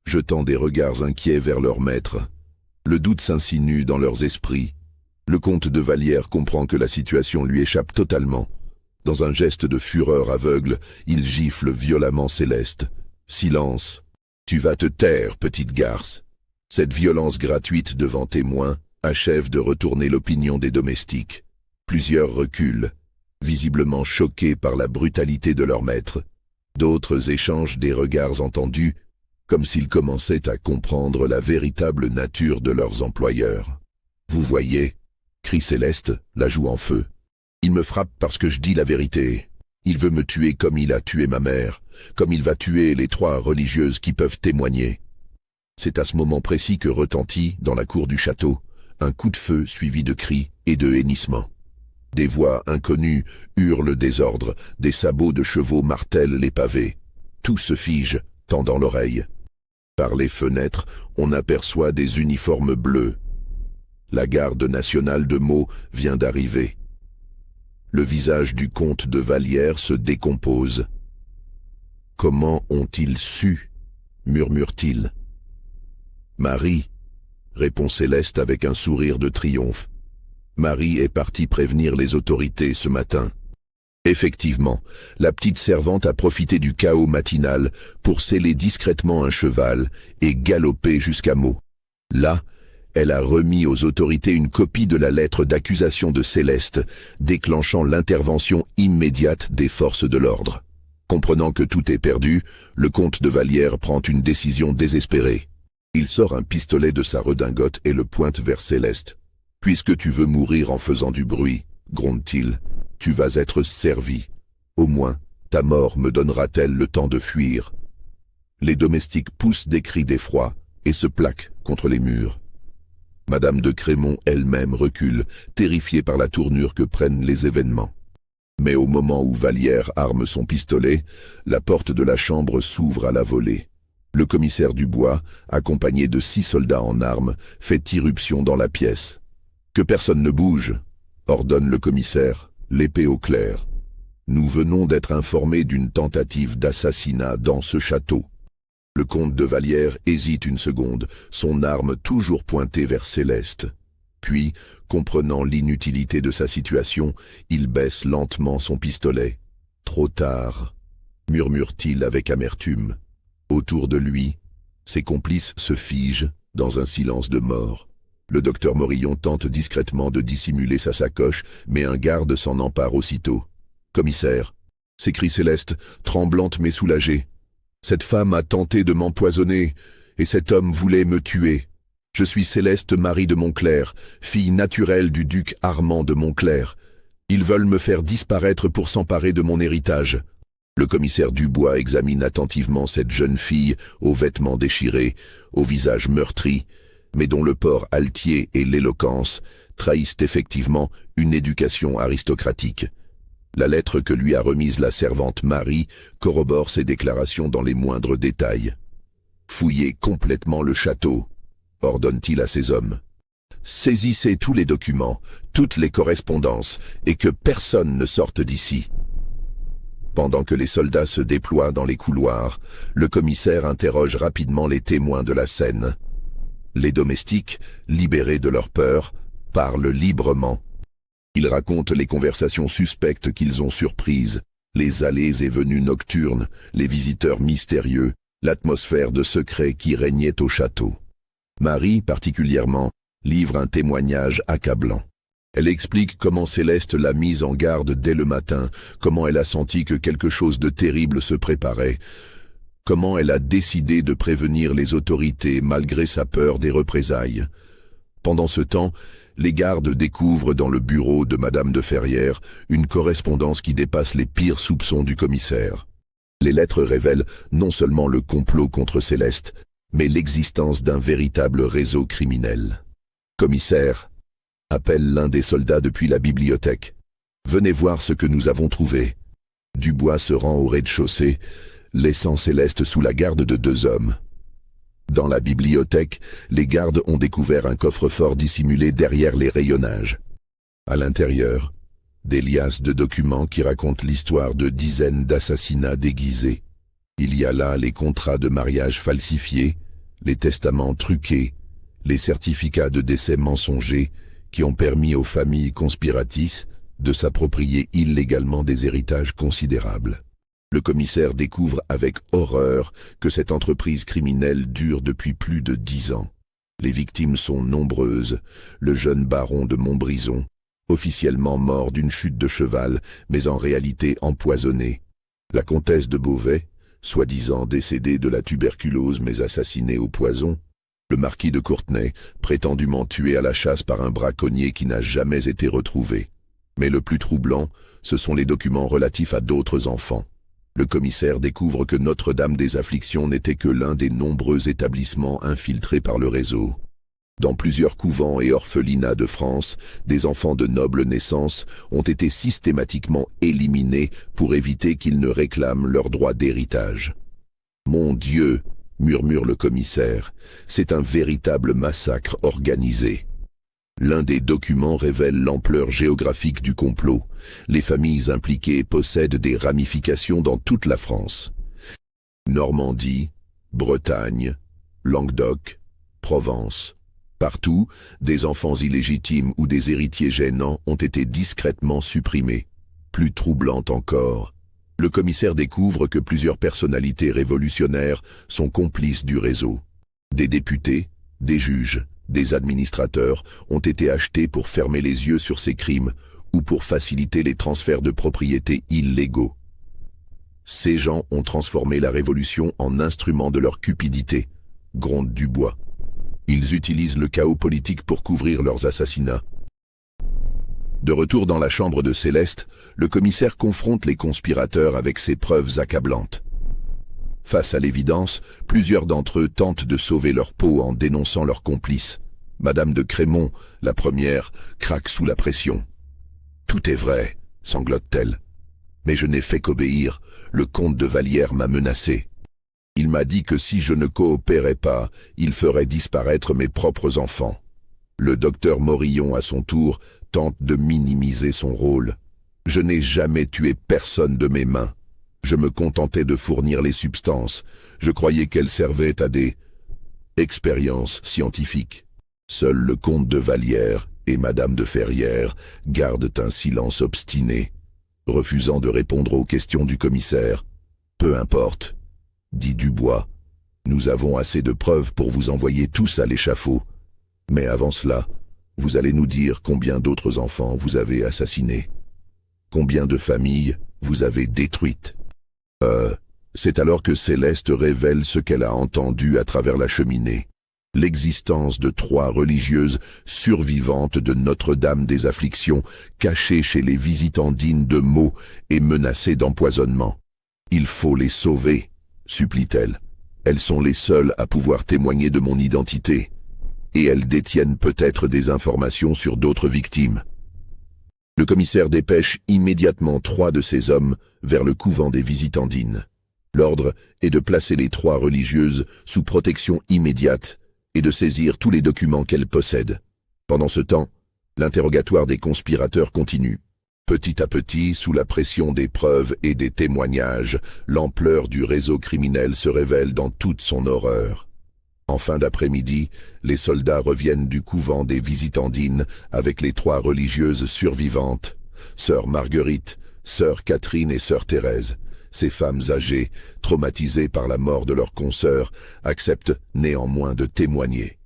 jetant des regards inquiets vers leur maître. Le doute s'insinue dans leurs esprits. Le comte de Vallière comprend que la situation lui échappe totalement. Dans un geste de fureur aveugle, il gifle violemment Céleste. « Silence. Tu vas te taire, petite garce. » Cette violence gratuite devant témoins achève de retourner l'opinion des domestiques. Plusieurs reculent, visiblement choqués par la brutalité de leur maître. D'autres échangent des regards entendus, comme s'ils commençaient à comprendre la véritable nature de leurs employeurs. « Vous voyez » crie Céleste, la joue en feu. « Il me frappe parce que je dis la vérité. Il veut me tuer comme il a tué ma mère, comme il va tuer les 3 religieuses qui peuvent témoigner. » C'est à ce moment précis que retentit, dans la cour du château, un coup de feu suivi de cris et de hennissements. Des voix inconnues hurlent le désordre, des sabots de chevaux martèlent les pavés. Tout se fige, tendant l'oreille. Par les fenêtres, on aperçoit des uniformes bleus. La garde nationale de Meaux vient d'arriver. Le visage du comte de Vallière se décompose. « Comment ont-ils su ?» murmure-t-il. « Marie !» répond Céleste avec un sourire de triomphe. « Marie est partie prévenir les autorités ce matin. Effectivement, la petite servante a profité du chaos matinal pour sceller discrètement un cheval et galoper jusqu'à Meaux. Là, elle a remis aux autorités une copie de la lettre d'accusation de Céleste, déclenchant l'intervention immédiate des forces de l'ordre. Comprenant que tout est perdu, le comte de Vallière prend une décision désespérée. Il sort un pistolet de sa redingote et le pointe vers Céleste. « Puisque tu veux mourir en faisant du bruit, gronde-t-il, tu vas être servi. Au moins, ta mort me donnera-t-elle le temps de fuir. » Les domestiques poussent des cris d'effroi et se plaquent contre les murs. Madame de Crémont elle-même recule, terrifiée par la tournure que prennent les événements. Mais au moment où Vallière arme son pistolet, la porte de la chambre s'ouvre à la volée. Le commissaire Dubois, accompagné de 6 soldats en armes, fait irruption dans la pièce. « Que personne ne bouge !» ordonne le commissaire, l'épée au clair. « Nous venons d'être informés d'une tentative d'assassinat dans ce château. » Le comte de Vallière hésite une seconde, son arme toujours pointée vers Céleste. Puis, comprenant l'inutilité de sa situation, il baisse lentement son pistolet. « Trop tard », murmure-t-il avec amertume. Autour de lui, ses complices se figent dans un silence de mort. Le docteur Morillon tente discrètement de dissimuler sa sacoche, mais un garde s'en empare aussitôt. « Commissaire !» s'écrie Céleste, tremblante mais soulagée. « Cette femme a tenté de m'empoisonner, et cet homme voulait me tuer. Je suis Céleste Marie de Montclair, fille naturelle du duc Armand de Montclair. Ils veulent me faire disparaître pour s'emparer de mon héritage. » Le commissaire Dubois examine attentivement cette jeune fille aux vêtements déchirés, au visage meurtri, mais dont le port altier et l'éloquence trahissent effectivement une éducation aristocratique. La lettre que lui a remise la servante Marie corrobore ses déclarations dans les moindres détails. « Fouillez complètement le château », ordonne-t-il à ses hommes. « Saisissez tous les documents, toutes les correspondances, et que personne ne sorte d'ici. » Pendant que les soldats se déploient dans les couloirs, le commissaire interroge rapidement les témoins de la scène. Les domestiques, libérés de leur peur, parlent librement. Ils racontent les conversations suspectes qu'ils ont surprises, les allées et venues nocturnes, les visiteurs mystérieux, l'atmosphère de secret qui régnait au château. Marie, particulièrement, livre un témoignage accablant. Elle explique comment Céleste l'a mise en garde dès le matin, comment elle a senti que quelque chose de terrible se préparait, comment elle a décidé de prévenir les autorités malgré sa peur des représailles. Pendant ce temps, les gardes découvrent dans le bureau de Madame de Ferrières une correspondance qui dépasse les pires soupçons du commissaire. Les lettres révèlent non seulement le complot contre Céleste, mais l'existence d'un véritable réseau criminel. « Commissaire !» appelle l'un des soldats depuis la bibliothèque. « Venez voir ce que nous avons trouvé. » Dubois se rend au rez-de-chaussée, laissant Céleste sous la garde de 2 hommes. Dans la bibliothèque, les gardes ont découvert un coffre-fort dissimulé derrière les rayonnages. À l'intérieur, des liasses de documents qui racontent l'histoire de dizaines d'assassinats déguisés. Il y a là les contrats de mariage falsifiés, les testaments truqués, les certificats de décès mensongers qui ont permis aux familles conspiratrices de s'approprier illégalement des héritages considérables. Le commissaire découvre avec horreur que cette entreprise criminelle dure depuis plus de 10 ans. Les victimes sont nombreuses. Le jeune baron de Montbrison, officiellement mort d'une chute de cheval, mais en réalité empoisonné. La comtesse de Beauvais, soi-disant décédée de la tuberculose mais assassinée au poison. Le marquis de Courtenay, prétendument tué à la chasse par un braconnier qui n'a jamais été retrouvé. Mais le plus troublant, ce sont les documents relatifs à d'autres enfants. Le commissaire découvre que Notre-Dame des Afflictions n'était que l'un des nombreux établissements infiltrés par le réseau. Dans plusieurs couvents et orphelinats de France, des enfants de noble naissance ont été systématiquement éliminés pour éviter qu'ils ne réclament leur droit d'héritage. « Mon Dieu !» murmure le commissaire, « c'est un véritable massacre organisé. » L'un des documents révèle l'ampleur géographique du complot. Les familles impliquées possèdent des ramifications dans toute la France. Normandie, Bretagne, Languedoc, Provence. Partout, des enfants illégitimes ou des héritiers gênants ont été discrètement supprimés. Plus troublante encore, le commissaire découvre que plusieurs personnalités révolutionnaires sont complices du réseau. Des députés, des juges, des administrateurs ont été achetés pour fermer les yeux sur ces crimes ou pour faciliter les transferts de propriétés illégaux. Ces gens ont transformé la révolution en instrument de leur cupidité, gronde Dubois. Ils utilisent le chaos politique pour couvrir leurs assassinats. De retour dans la chambre de Céleste, le commissaire confronte les conspirateurs avec ses preuves accablantes. Face à l'évidence, plusieurs d'entre eux tentent de sauver leur peau en dénonçant leurs complices. Madame de Crémont, la première, craque sous la pression. « Tout est vrai », sanglote-t-elle. « Mais je n'ai fait qu'obéir, le comte de Vallière m'a menacé. Il m'a dit que si je ne coopérais pas, il ferait disparaître mes propres enfants. » Le docteur Morillon, à son tour, tente de minimiser son rôle. « Je n'ai jamais tué personne de mes mains. Je me contentais de fournir les substances. Je croyais qu'elles servaient à des expériences scientifiques. » Seul le comte de Vallière et madame de Ferrières gardent un silence obstiné, refusant de répondre aux questions du commissaire. « Peu importe, » dit Dubois. « Nous avons assez de preuves pour vous envoyer tous à l'échafaud. Mais avant cela, vous allez nous dire combien d'autres enfants vous avez assassinés. Combien de familles vous avez détruites. » C'est alors que Céleste révèle ce qu'elle a entendu à travers la cheminée. L'existence de 3 religieuses survivantes de Notre-Dame des Afflictions, cachées chez les visitandines de Meaux et menacées d'empoisonnement. « Il faut les sauver », supplie-t-elle. « Elles sont les seules à pouvoir témoigner de mon identité. Et elles détiennent peut-être des informations sur d'autres victimes. » Le commissaire dépêche immédiatement 3 de ses hommes vers le couvent des visitandines. L'ordre est de placer les 3 religieuses sous protection immédiate et de saisir tous les documents qu'elles possèdent. Pendant ce temps, l'interrogatoire des conspirateurs continue. Petit à petit, sous la pression des preuves et des témoignages, l'ampleur du réseau criminel se révèle dans toute son horreur. En fin d'après-midi, les soldats reviennent du couvent des visitandines avec les 3 religieuses survivantes, sœur Marguerite, sœur Catherine et sœur Thérèse. Ces femmes âgées, traumatisées par la mort de leur consoeur, acceptent néanmoins de témoigner.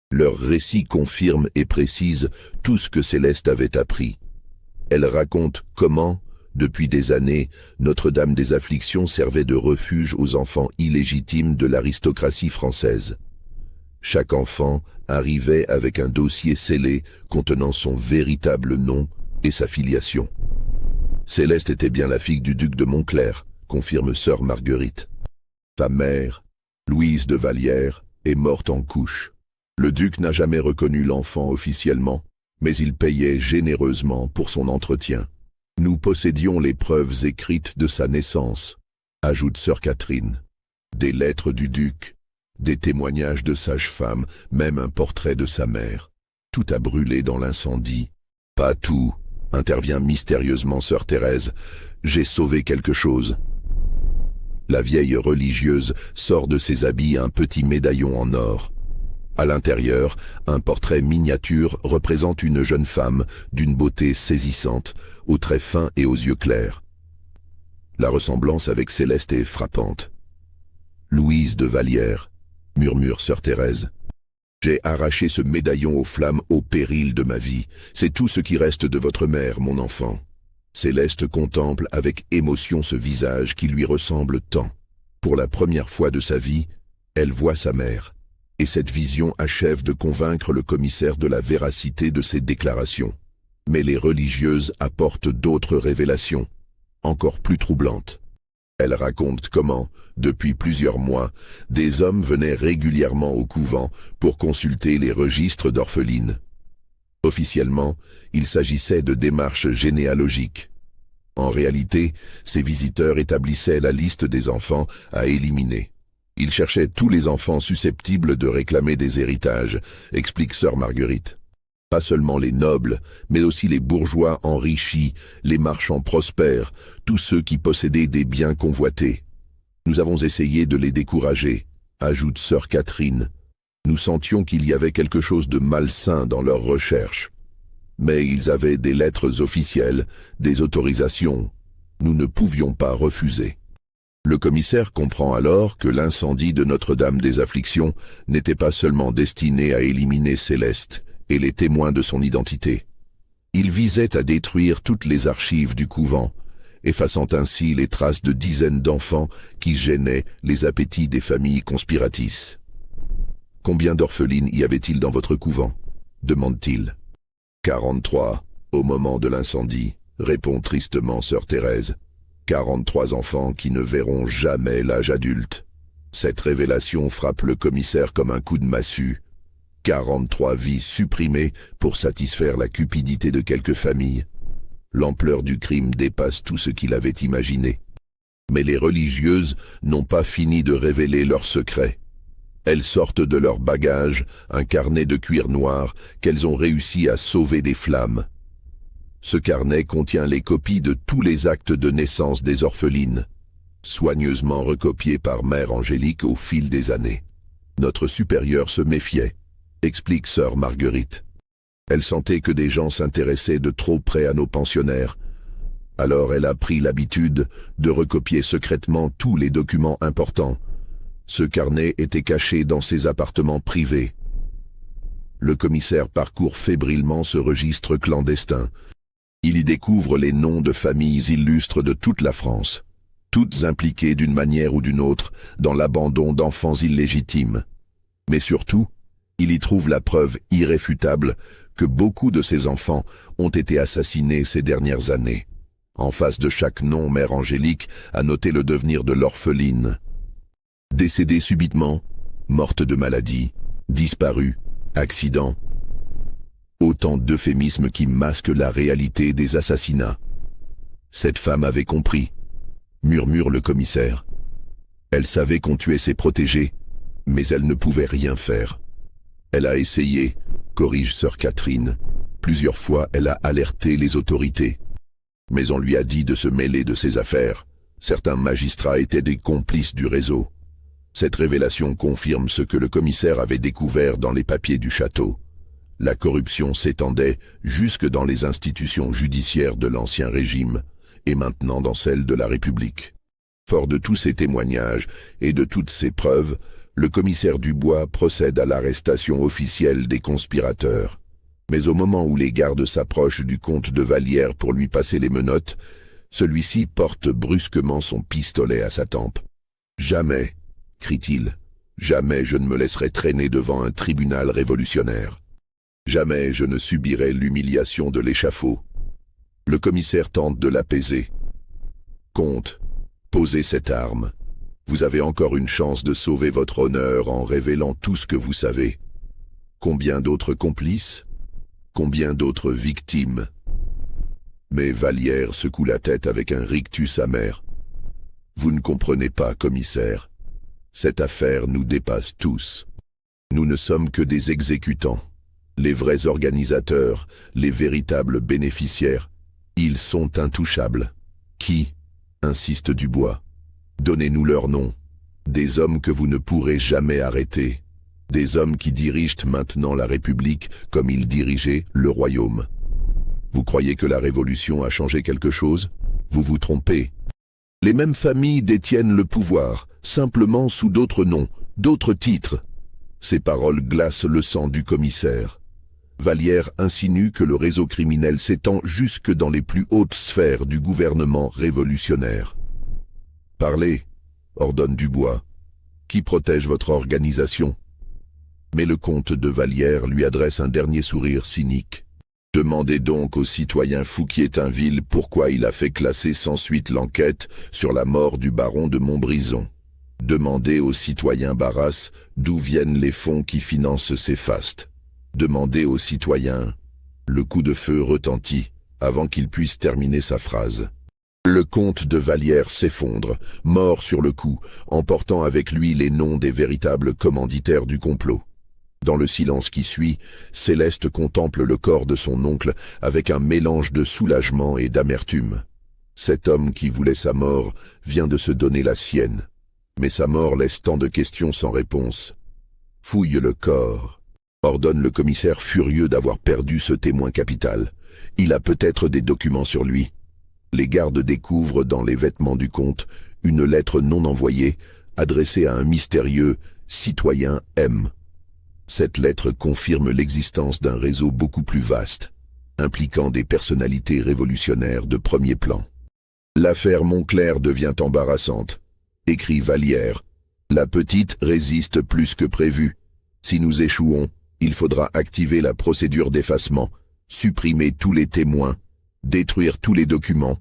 Leur récit confirme et précise tout ce que Céleste avait appris. Elle raconte comment, depuis des années, Notre-Dame des Afflictions servait de refuge aux enfants illégitimes de l'aristocratie française. Chaque enfant arrivait avec un dossier scellé contenant son véritable nom et sa filiation. Céleste était bien la fille du duc de Montclair, confirme sœur Marguerite. Sa mère, Louise de Vallière, est morte en couche. Le duc n'a jamais reconnu l'enfant officiellement, mais il payait généreusement pour son entretien. Nous possédions les preuves écrites de sa naissance, ajoute sœur Catherine. Des lettres du duc, des témoignages de sages-femmes, même un portrait de sa mère. Tout a brûlé dans l'incendie. Pas tout, intervient mystérieusement sœur Thérèse. J'ai sauvé quelque chose. La vieille religieuse sort de ses habits un petit médaillon en or. À l'intérieur, un portrait miniature représente une jeune femme d'une beauté saisissante, aux traits fins et aux yeux clairs. La ressemblance avec Céleste est frappante. Louise de Vallière, murmure sœur Thérèse. J'ai arraché ce médaillon aux flammes au péril de ma vie. C'est tout ce qui reste de votre mère, mon enfant. Céleste contemple avec émotion ce visage qui lui ressemble tant. Pour la première fois de sa vie, elle voit sa mère. Et cette vision achève de convaincre le commissaire de la véracité de ses déclarations. Mais les religieuses apportent d'autres révélations, encore plus troublantes. Elles racontent comment, depuis plusieurs mois, des hommes venaient régulièrement au couvent pour consulter les registres d'orphelines. Officiellement, il s'agissait de démarches généalogiques. En réalité, ces visiteurs établissaient la liste des enfants à éliminer. Ils cherchaient tous les enfants susceptibles de réclamer des héritages, explique sœur Marguerite. Pas seulement les nobles, mais aussi les bourgeois enrichis, les marchands prospères, tous ceux qui possédaient des biens convoités. Nous avons essayé de les décourager, ajoute sœur Catherine. Nous sentions qu'il y avait quelque chose de malsain dans leurs recherches. Mais ils avaient des lettres officielles, des autorisations. Nous ne pouvions pas refuser. Le commissaire comprend alors que l'incendie de Notre-Dame des Afflictions n'était pas seulement destiné à éliminer Céleste et les témoins de son identité. Il visait à détruire toutes les archives du couvent, effaçant ainsi les traces de dizaines d'enfants qui gênaient les appétits des familles conspiratrices. « Combien d'orphelines y avait-il dans votre couvent » demande-t-il. « 43, au moment de l'incendie », répond tristement sœur Thérèse. 43 enfants qui ne verront jamais l'âge adulte. Cette révélation frappe le commissaire comme un coup de massue. 43 vies supprimées pour satisfaire la cupidité de quelques familles. L'ampleur du crime dépasse tout ce qu'il avait imaginé. Mais les religieuses n'ont pas fini de révéler leurs secrets. Elles sortent de leur bagage un carnet de cuir noir qu'elles ont réussi à sauver des flammes. Ce carnet contient les copies de tous les actes de naissance des orphelines, soigneusement recopiés par Mère Angélique au fil des années. Notre supérieure se méfiait, explique sœur Marguerite. Elle sentait que des gens s'intéressaient de trop près à nos pensionnaires. Alors elle a pris l'habitude de recopier secrètement tous les documents importants. Ce carnet était caché dans ses appartements privés. Le commissaire parcourt fébrilement ce registre clandestin. Il y découvre les noms de familles illustres de toute la France, toutes impliquées d'une manière ou d'une autre dans l'abandon d'enfants illégitimes. Mais surtout, il y trouve la preuve irréfutable que beaucoup de ces enfants ont été assassinés ces dernières années. En face de chaque nom, Mère Angélique a noté le devenir de l'orpheline. Décédée subitement, morte de maladie, disparue, accident. Autant d'euphémismes qui masquent la réalité des assassinats. Cette femme avait compris, murmure le commissaire. Elle savait qu'on tuait ses protégés, mais elle ne pouvait rien faire. Elle a essayé, corrige sœur Catherine. Plusieurs fois, elle a alerté les autorités. Mais on lui a dit de se mêler de ses affaires. Certains magistrats étaient des complices du réseau. Cette révélation confirme ce que le commissaire avait découvert dans les papiers du château. La corruption s'étendait jusque dans les institutions judiciaires de l'Ancien Régime et maintenant dans celles de la République. Fort de tous ces témoignages et de toutes ces preuves, le commissaire Dubois procède à l'arrestation officielle des conspirateurs. Mais au moment où les gardes s'approchent du comte de Vallière pour lui passer les menottes, celui-ci porte brusquement son pistolet à sa tempe. « Jamais, crie-t-il, jamais je ne me laisserai traîner devant un tribunal révolutionnaire. Jamais je ne subirai l'humiliation de l'échafaud. » Le commissaire tente de l'apaiser. « Comte, posez cette arme. Vous avez encore une chance de sauver votre honneur en révélant tout ce que vous savez. Combien d'autres complices? Combien d'autres victimes ?» Mais Vallière secoue la tête avec un rictus amer. « Vous ne comprenez pas, commissaire. Cette affaire nous dépasse tous. Nous ne sommes que des exécutants. Les vrais organisateurs, les véritables bénéficiaires, ils sont intouchables. Qui? Insiste Dubois. Donnez-nous leurs noms. Des hommes que vous ne pourrez jamais arrêter. Des hommes qui dirigent maintenant la République comme ils dirigeaient le royaume. Vous croyez que la Révolution a changé quelque chose? Vous vous trompez. Les mêmes familles détiennent le pouvoir, simplement sous d'autres noms, d'autres titres. » Ces paroles glacent le sang du commissaire. Vallière insinue que le réseau criminel s'étend jusque dans les plus hautes sphères du gouvernement révolutionnaire. « Parlez, » ordonne Dubois. « Qui protège votre organisation ?» Mais le comte de Vallière lui adresse un dernier sourire cynique. « Demandez donc au citoyen Fouquier-Tinville pourquoi il a fait classer sans suite l'enquête sur la mort du baron de Montbrison. Demandez au citoyen Barras d'où viennent les fonds qui financent ces fastes. Demandez au citoyen... » Le coup de feu retentit avant qu'il puisse terminer sa phrase. Le comte de Vallière s'effondre, mort sur le coup, emportant avec lui les noms des véritables commanditaires du complot. Dans le silence qui suit, Céleste contemple le corps de son oncle avec un mélange de soulagement et d'amertume. Cet homme qui voulait sa mort vient de se donner la sienne. Mais sa mort laisse tant de questions sans réponse. Fouille le corps. ordonne le commissaire furieux d'avoir perdu ce témoin capital. Il a peut-être des documents sur lui. Les gardes découvrent dans les vêtements du comte une lettre non envoyée adressée à un mystérieux citoyen M. Cette lettre confirme l'existence d'un réseau beaucoup plus vaste, impliquant des personnalités révolutionnaires de premier plan. L'affaire Montclair devient embarrassante, écrit Vallière. La petite résiste plus que prévu. Si nous échouons, il faudra activer la procédure d'effacement, supprimer tous les témoins, détruire tous les documents,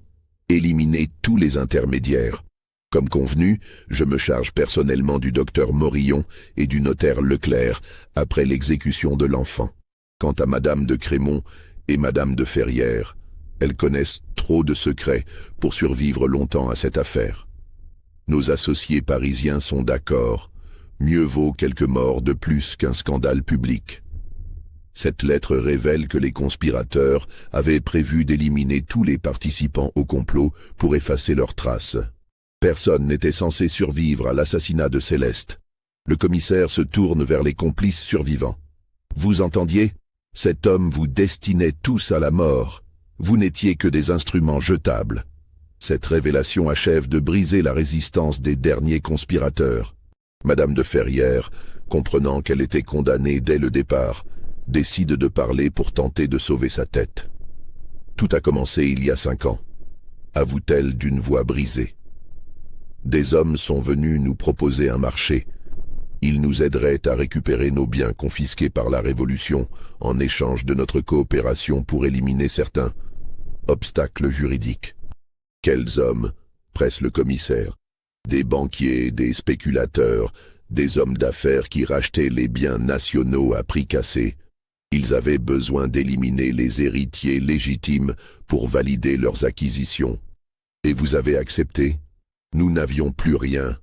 éliminer tous les intermédiaires. Comme convenu, je me charge personnellement du docteur Morillon et du notaire Leclerc après l'exécution de l'enfant. Quant à Madame de Crémont et Madame de Ferrières, elles connaissent trop de secrets pour survivre longtemps à cette affaire. Nos associés parisiens sont d'accord. Mieux vaut quelques morts de plus qu'un scandale public. Cette lettre révèle que les conspirateurs avaient prévu d'éliminer tous les participants au complot pour effacer leurs traces. Personne n'était censé survivre à l'assassinat de Céleste. Le commissaire se tourne vers les complices survivants. Vous entendiez? Cet homme vous destinait tous à la mort. Vous n'étiez que des instruments jetables. Cette révélation achève de briser la résistance des derniers conspirateurs. Madame de Ferrières, comprenant qu'elle était condamnée dès le départ, décide de parler pour tenter de sauver sa tête. Tout a commencé il y a 5 ans, avoue-t-elle d'une voix brisée. Des hommes sont venus nous proposer un marché. Ils nous aideraient à récupérer nos biens confisqués par la Révolution en échange de notre coopération pour éliminer certains obstacles juridiques. Quels hommes? Presse le commissaire. Des banquiers, des spéculateurs, des hommes d'affaires qui rachetaient les biens nationaux à prix cassé. Ils avaient besoin d'éliminer les héritiers légitimes pour valider leurs acquisitions. Et vous avez accepté? Nous n'avions plus rien,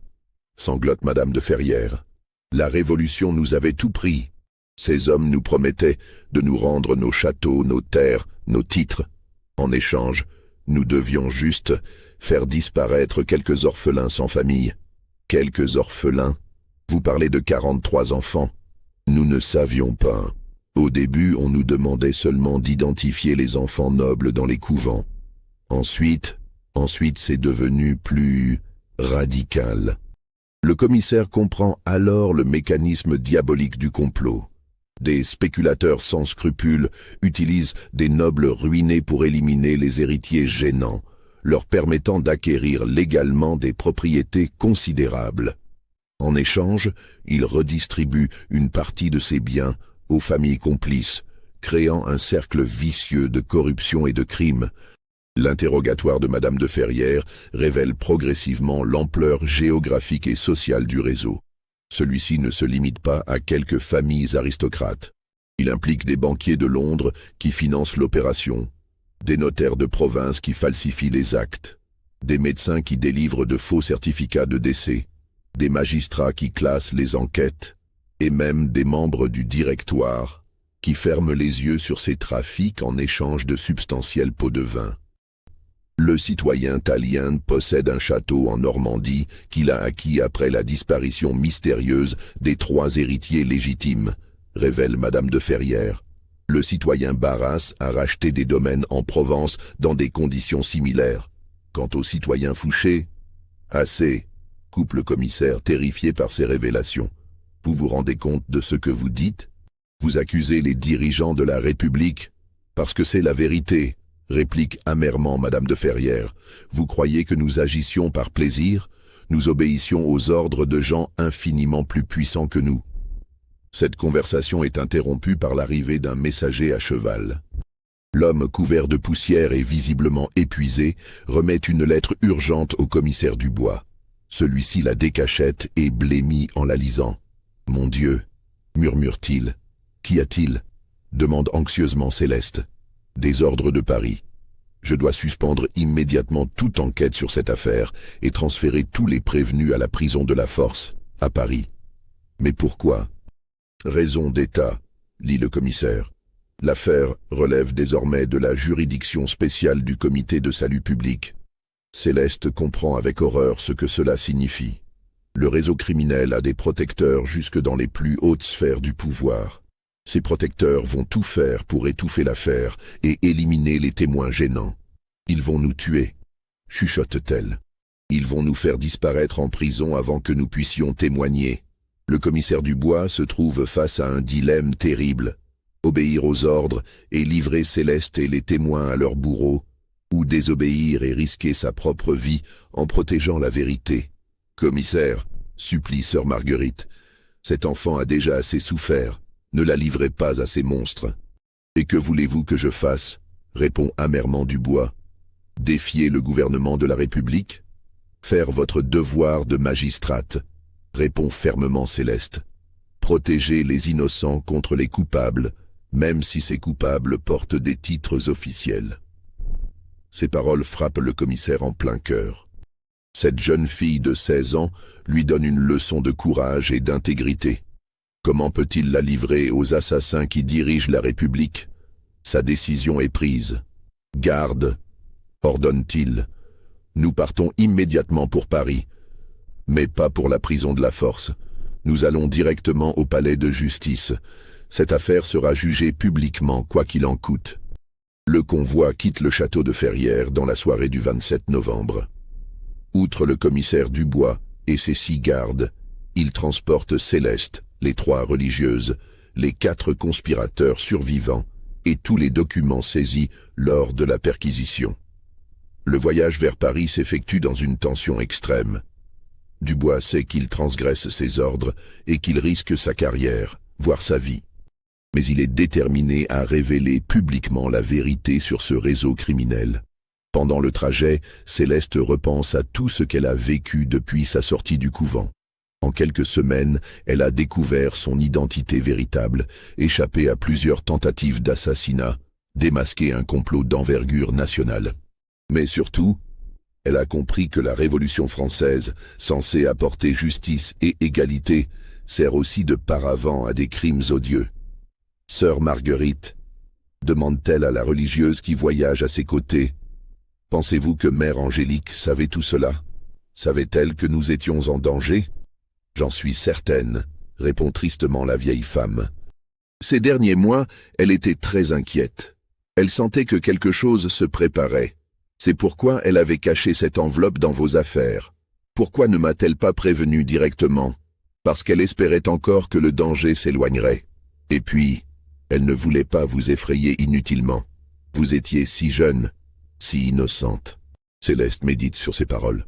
sanglote Madame de Ferrières. La Révolution nous avait tout pris. Ces hommes nous promettaient de nous rendre nos châteaux, nos terres, nos titres. En échange, nous devions juste faire disparaître quelques orphelins sans famille. Quelques orphelins? Vous parlez de 43 enfants. Nous ne savions pas. Au début, on nous demandait seulement d'identifier les enfants nobles dans les couvents. Ensuite, c'est devenu plus radical. Le commissaire comprend alors le mécanisme diabolique du complot. Des spéculateurs sans scrupules utilisent des nobles ruinés pour éliminer les héritiers gênants, leur permettant d'acquérir légalement des propriétés considérables. En échange, ils redistribuent une partie de ces biens aux familles complices, créant un cercle vicieux de corruption et de crime. L'interrogatoire de Madame de Ferrières révèle progressivement l'ampleur géographique et sociale du réseau. Celui-ci ne se limite pas à quelques familles aristocrates. Il implique des banquiers de Londres qui financent l'opération, des notaires de province qui falsifient les actes, des médecins qui délivrent de faux certificats de décès, des magistrats qui classent les enquêtes, et même des membres du directoire qui ferment les yeux sur ces trafics en échange de substantiels pots de vin. Le citoyen Tallien possède un château en Normandie qu'il a acquis après la disparition mystérieuse des 3 héritiers légitimes, révèle Madame de Ferrières. Le citoyen Barras a racheté des domaines en Provence dans des conditions similaires. Quant au citoyen Fouché, assez, coupe le commissaire terrifié par ces révélations. Vous vous rendez compte de ce que vous dites? Vous accusez les dirigeants de la République parce que c'est la vérité. Réplique amèrement Madame de Ferrières. Vous croyez que nous agissions par plaisir? Nous obéissions aux ordres de gens infiniment plus puissants que nous. Cette conversation est interrompue par l'arrivée d'un messager à cheval. L'homme couvert de poussière et visiblement épuisé remet une lettre urgente au commissaire Dubois. Celui-ci la décachette et blêmit en la lisant. « Mon Dieu !» murmure-t-il. « Qu'y a-t-il » demande anxieusement Céleste. « Des ordres de Paris. Je dois suspendre immédiatement toute enquête sur cette affaire et transférer tous les prévenus à la prison de la Force, à Paris. » « Mais pourquoi ?»« Raison d'État », lit le commissaire. « L'affaire relève désormais de la juridiction spéciale du comité de salut public. » Céleste comprend avec horreur ce que cela signifie. Le réseau criminel a des protecteurs jusque dans les plus hautes sphères du pouvoir. Ces protecteurs vont tout faire pour étouffer l'affaire et éliminer les témoins gênants. Ils vont nous tuer, chuchote-t-elle. Ils vont nous faire disparaître en prison avant que nous puissions témoigner. Le commissaire Dubois se trouve face à un dilemme terrible. Obéir aux ordres et livrer Céleste et les témoins à leurs bourreaux, ou désobéir et risquer sa propre vie en protégeant la vérité. Commissaire, supplie sœur Marguerite, cet enfant a déjà assez souffert, ne la livrez pas à ces monstres. Et que voulez-vous que je fasse? Répond amèrement Dubois. Défier le gouvernement de la République? Faire votre devoir de magistrate, répond fermement Céleste. Protéger les innocents contre les coupables, même si ces coupables portent des titres officiels. Ces paroles frappent le commissaire en plein cœur. Cette jeune fille de 16 ans lui donne une leçon de courage et d'intégrité. Comment peut-il la livrer aux assassins qui dirigent la République? Sa décision est prise. Garde, ordonne-t-il. Nous partons immédiatement pour Paris, mais pas pour la prison de la Force. Nous allons directement au palais de justice. Cette affaire sera jugée publiquement, quoi qu'il en coûte. Le convoi quitte le château de Ferrières dans la soirée du 27 novembre. Outre le commissaire Dubois et ses 6 gardes, il transporte Céleste, les 3 religieuses, les 4 conspirateurs survivants et tous les documents saisis lors de la perquisition. Le voyage vers Paris s'effectue dans une tension extrême. Dubois sait qu'il transgresse ses ordres et qu'il risque sa carrière, voire sa vie. Mais il est déterminé à révéler publiquement la vérité sur ce réseau criminel. Pendant le trajet, Céleste repense à tout ce qu'elle a vécu depuis sa sortie du couvent. En quelques semaines, elle a découvert son identité véritable, échappé à plusieurs tentatives d'assassinat, démasqué un complot d'envergure nationale. Mais surtout, elle a compris que la Révolution française, censée apporter justice et égalité, sert aussi de paravent à des crimes odieux. Sœur Marguerite, demande-t-elle à la religieuse qui voyage à ses côtés, pensez-vous que Mère Angélique savait tout cela? Savait-elle que nous étions en danger? J'en suis certaine, répond tristement la vieille femme. Ces derniers mois, elle était très inquiète. Elle sentait que quelque chose se préparait. C'est pourquoi elle avait caché cette enveloppe dans vos affaires. Pourquoi ne m'a-t-elle pas prévenu directement? Parce qu'elle espérait encore que le danger s'éloignerait. Et puis, elle ne voulait pas vous effrayer inutilement. Vous étiez si jeune, si innocente. Céleste médite sur ces paroles.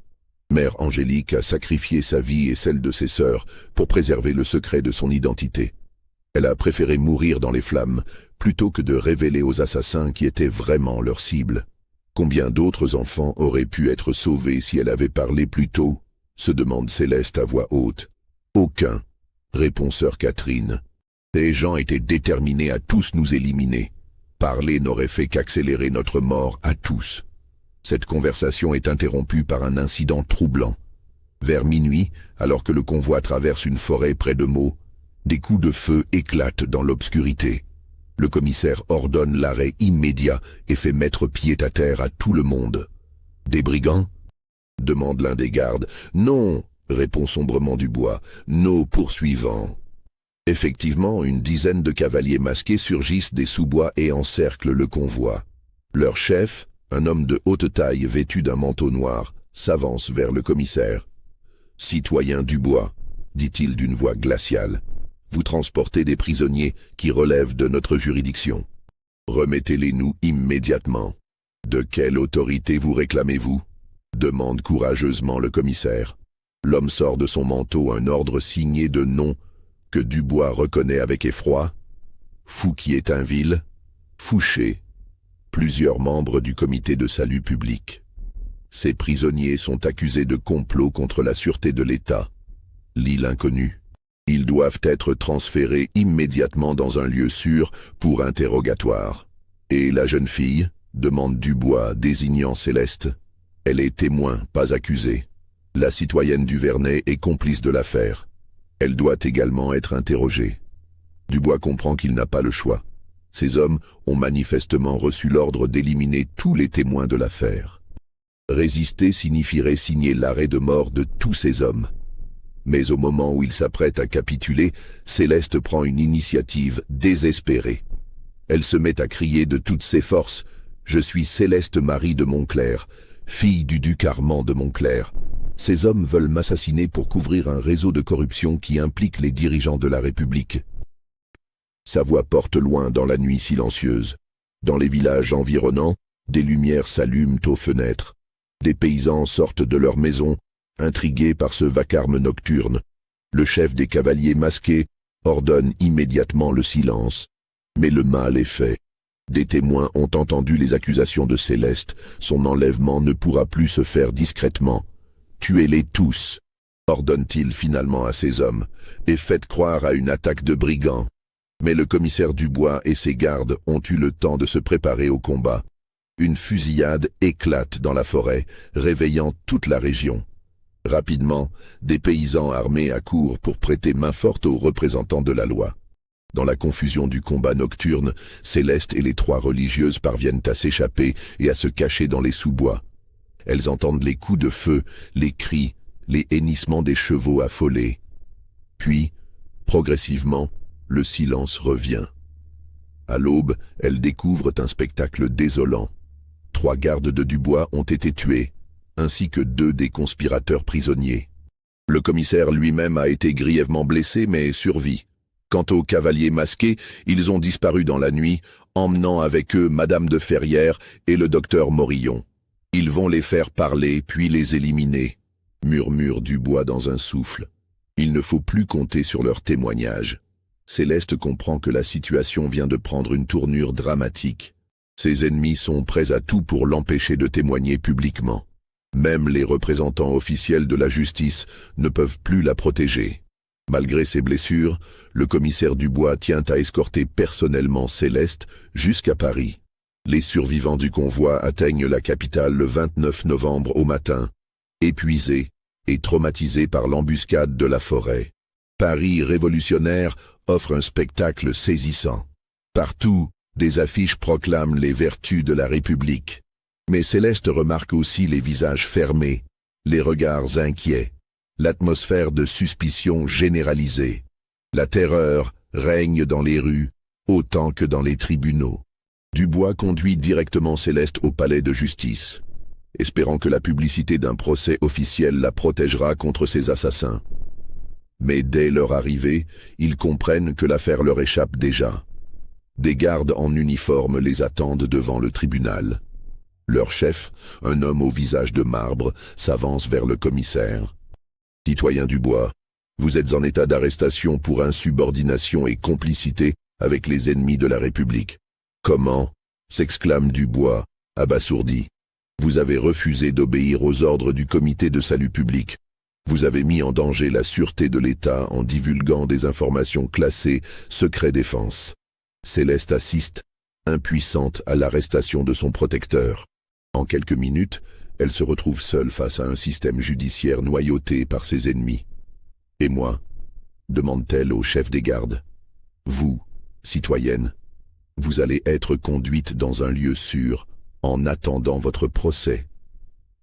Mère Angélique a sacrifié sa vie et celle de ses sœurs pour préserver le secret de son identité. Elle a préféré mourir dans les flammes plutôt que de révéler aux assassins qui étaient vraiment leur cible. Combien d'autres enfants auraient pu être sauvés si elle avait parlé plus tôt? Se demande Céleste à voix haute. Aucun, répond sœur Catherine. Les gens étaient déterminés à tous nous éliminer. Parler n'aurait fait qu'accélérer notre mort à tous. Cette conversation est interrompue par un incident troublant. Vers minuit, alors que le convoi traverse une forêt près de Meaux, des coups de feu éclatent dans l'obscurité. Le commissaire ordonne l'arrêt immédiat et fait mettre pied à terre à tout le monde. « Des brigands ?» demande l'un des gardes. « Non !» répond sombrement Dubois. « Nos poursuivants. » Effectivement, une dizaine de cavaliers masqués surgissent des sous-bois et encerclent le convoi. Leur chef, un homme de haute taille vêtu d'un manteau noir, s'avance vers le commissaire. « Citoyen Dubois, dit-il d'une voix glaciale, vous transportez des prisonniers qui relèvent de notre juridiction. Remettez-les-nous immédiatement. De quelle autorité vous réclamez-vous? Demande courageusement le commissaire. L'homme sort de son manteau un ordre signé de nom que Dubois reconnaît avec effroi. Fouquier-Tinville, Fouché, plusieurs membres du comité de salut public. Ces prisonniers sont accusés de complot contre la sûreté de l'État. L'île inconnue. Ils doivent être transférés immédiatement dans un lieu sûr pour interrogatoire. Et la jeune fille, demande Dubois, désignant Céleste. Elle est témoin, pas accusée. La citoyenne Duvernay est complice de l'affaire. Elle doit également être interrogée. Dubois comprend qu'il n'a pas le choix. Ces hommes ont manifestement reçu l'ordre d'éliminer tous les témoins de l'affaire. Résister signifierait signer l'arrêt de mort de tous ces hommes. Mais au moment où il s'apprête à capituler, Céleste prend une initiative désespérée. Elle se met à crier de toutes ses forces « Je suis Céleste Marie de Montclair, fille du duc Armand de Montclair. Ces hommes veulent m'assassiner pour couvrir un réseau de corruption qui implique les dirigeants de la République. » Sa voix porte loin dans la nuit silencieuse. Dans les villages environnants, des lumières s'allument aux fenêtres. Des paysans sortent de leurs maisons, intrigués par ce vacarme nocturne. Le chef des cavaliers masqués ordonne immédiatement le silence. Mais le mal est fait. Des témoins ont entendu les accusations de Céleste. Son enlèvement ne pourra plus se faire discrètement. « Tuez-les tous !» ordonne-t-il finalement à ses hommes, et faites croire à une attaque de brigands. Mais le commissaire Dubois et ses gardes ont eu le temps de se préparer au combat. Une fusillade éclate dans la forêt, réveillant toute la région. Rapidement, des paysans armés accourent pour prêter main forte aux représentants de la loi. Dans la confusion du combat nocturne, Céleste et les 3 religieuses parviennent à s'échapper et à se cacher dans les sous-bois. Elles entendent les coups de feu, les cris, les hennissements des chevaux affolés. Puis, progressivement, le silence revient. À l'aube, elles découvrent un spectacle désolant. 3 gardes de Dubois ont été tués, ainsi que 2 des conspirateurs prisonniers. Le commissaire lui-même a été grièvement blessé mais survit. Quant aux cavaliers masqués, ils ont disparu dans la nuit, emmenant avec eux Madame de Ferrières et le docteur Morillon. Ils vont les faire parler puis les éliminer, murmure Dubois dans un souffle. Il ne faut plus compter sur leurs témoignages. Céleste comprend que la situation vient de prendre une tournure dramatique. Ses ennemis sont prêts à tout pour l'empêcher de témoigner publiquement. Même les représentants officiels de la justice ne peuvent plus la protéger. Malgré ses blessures, le commissaire Dubois tient à escorter personnellement Céleste jusqu'à Paris. Les survivants du convoi atteignent la capitale le 29 novembre au matin, épuisés et traumatisés par l'embuscade de la forêt. Paris révolutionnaire offre un spectacle saisissant. Partout, des affiches proclament les vertus de la République. Mais Céleste remarque aussi les visages fermés, les regards inquiets, l'atmosphère de suspicion généralisée. La terreur règne dans les rues, autant que dans les tribunaux. Dubois conduit directement Céleste au palais de justice, espérant que la publicité d'un procès officiel la protégera contre ces assassins. Mais dès leur arrivée, ils comprennent que l'affaire leur échappe déjà. Des gardes en uniforme les attendent devant le tribunal. Leur chef, un homme au visage de marbre, s'avance vers le commissaire. « Citoyen Dubois, vous êtes en état d'arrestation pour insubordination et complicité avec les ennemis de la République. »« Comment » s'exclame Dubois, abasourdi. « Vous avez refusé d'obéir aux ordres du comité de salut public. Vous avez mis en danger la sûreté de l'État en divulguant des informations classées secret défense. » Céleste assiste, impuissante à l'arrestation de son protecteur. En quelques minutes, elle se retrouve seule face à un système judiciaire noyauté par ses ennemis. « Et moi ?» demande-t-elle au chef des gardes. « Vous, citoyenne, vous allez être conduite dans un lieu sûr, en attendant votre procès. »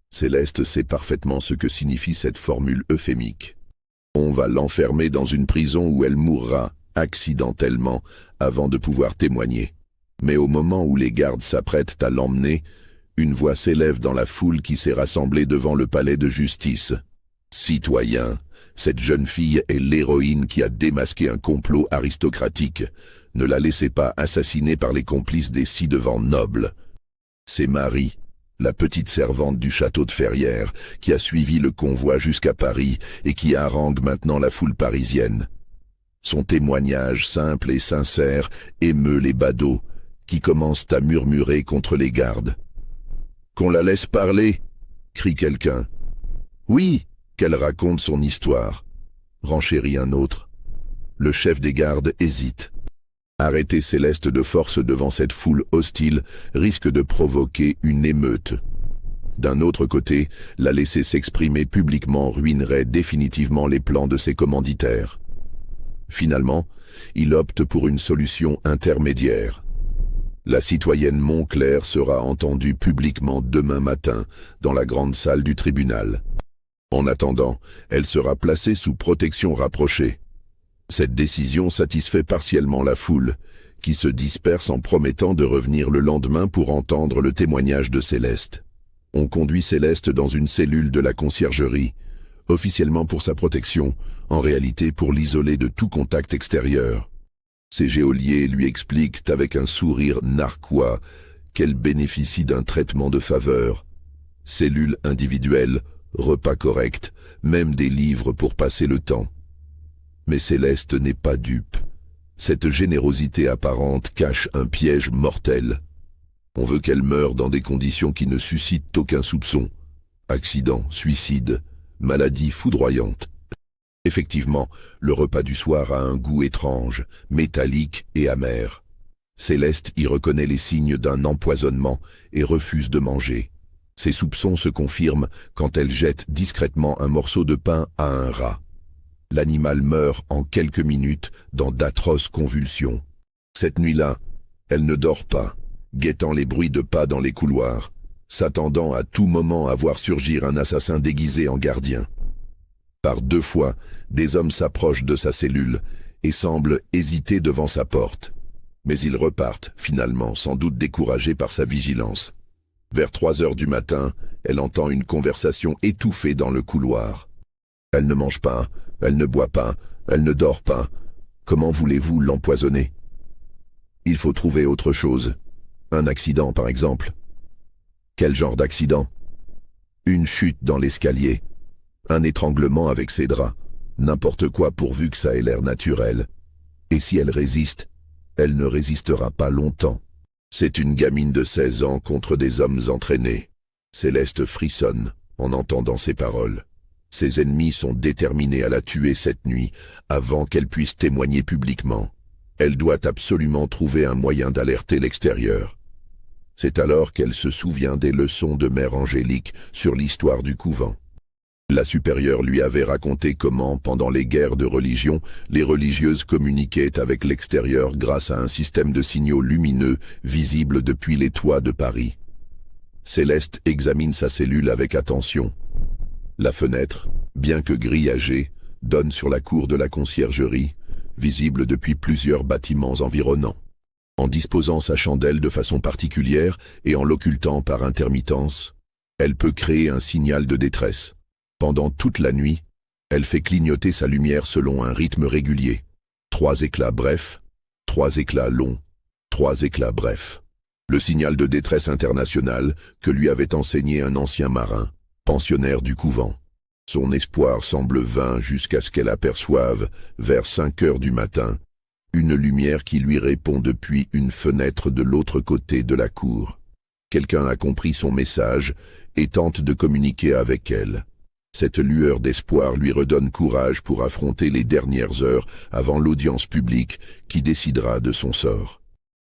Céleste sait parfaitement ce que signifie cette formule euphémique. On va l'enfermer dans une prison où elle mourra, accidentellement, avant de pouvoir témoigner. Mais au moment où les gardes s'apprêtent à l'emmener, une voix s'élève dans la foule qui s'est rassemblée devant le palais de justice. « Citoyen, cette jeune fille est l'héroïne qui a démasqué un complot aristocratique. Ne la laissez pas assassiner par les complices des ci-devant nobles. » C'est Marie, la petite servante du château de Ferrières, qui a suivi le convoi jusqu'à Paris et qui harangue maintenant la foule parisienne. Son témoignage simple et sincère émeut les badauds, qui commencent à murmurer contre les gardes. « Qu'on la laisse parler !» crie quelqu'un. « Oui, qu'elle raconte son histoire !» renchérit un autre. Le chef des gardes hésite. Arrêter Céleste de force devant cette foule hostile risque de provoquer une émeute. D'un autre côté, la laisser s'exprimer publiquement ruinerait définitivement les plans de ses commanditaires. Finalement, il opte pour une solution intermédiaire. La citoyenne Montclair sera entendue publiquement demain matin dans la grande salle du tribunal. En attendant, elle sera placée sous protection rapprochée. Cette décision satisfait partiellement la foule, qui se disperse en promettant de revenir le lendemain pour entendre le témoignage de Céleste. On conduit Céleste dans une cellule de la conciergerie, officiellement pour sa protection, en réalité pour l'isoler de tout contact extérieur. Ses geôliers lui expliquent avec un sourire narquois qu'elle bénéficie d'un traitement de faveur. Cellule individuelle, repas correct, même des livres pour passer le temps. Mais Céleste n'est pas dupe. Cette générosité apparente cache un piège mortel. On veut qu'elle meure dans des conditions qui ne suscitent aucun soupçon. Accident, suicide, maladie foudroyante. Effectivement, le repas du soir a un goût étrange, métallique et amer. Céleste y reconnaît les signes d'un empoisonnement et refuse de manger. Ses soupçons se confirment quand elle jette discrètement un morceau de pain à un rat. L'animal meurt en quelques minutes dans d'atroces convulsions. Cette nuit-là, elle ne dort pas, guettant les bruits de pas dans les couloirs, s'attendant à tout moment à voir surgir un assassin déguisé en gardien. Par 2 fois, des hommes s'approchent de sa cellule et semblent hésiter devant sa porte. Mais ils repartent, finalement, sans doute découragés par sa vigilance. Vers 3 heures du matin, elle entend une conversation étouffée dans le couloir. Elle ne mange pas, elle ne boit pas, elle ne dort pas. Comment voulez-vous l'empoisonner? Il faut trouver autre chose. Un accident, par exemple. Quel genre d'accident? Une chute dans l'escalier. Un étranglement avec ses draps. N'importe quoi pourvu que ça ait l'air naturel. Et si elle résiste, elle ne résistera pas longtemps. C'est une gamine de 16 ans contre des hommes entraînés. Céleste frissonne en entendant ces paroles. Ses ennemis sont déterminés à la tuer cette nuit, avant qu'elle puisse témoigner publiquement. Elle doit absolument trouver un moyen d'alerter l'extérieur. C'est alors qu'elle se souvient des leçons de Mère Angélique sur l'histoire du couvent. La supérieure lui avait raconté comment, pendant les guerres de religion, les religieuses communiquaient avec l'extérieur grâce à un système de signaux lumineux visibles depuis les toits de Paris. Céleste examine sa cellule avec attention. La fenêtre, bien que grillagée, donne sur la cour de la conciergerie, visible depuis plusieurs bâtiments environnants. En disposant sa chandelle de façon particulière et en l'occultant par intermittence, elle peut créer un signal de détresse. Pendant toute la nuit, elle fait clignoter sa lumière selon un rythme régulier. 3 éclats brefs, 3 éclats longs, 3 éclats brefs. Le signal de détresse international que lui avait enseigné un ancien marin, pensionnaire du couvent. Son espoir semble vain jusqu'à ce qu'elle aperçoive, vers 5 heures du matin, une lumière qui lui répond depuis une fenêtre de l'autre côté de la cour. Quelqu'un a compris son message et tente de communiquer avec elle. Cette lueur d'espoir lui redonne courage pour affronter les dernières heures avant l'audience publique qui décidera de son sort.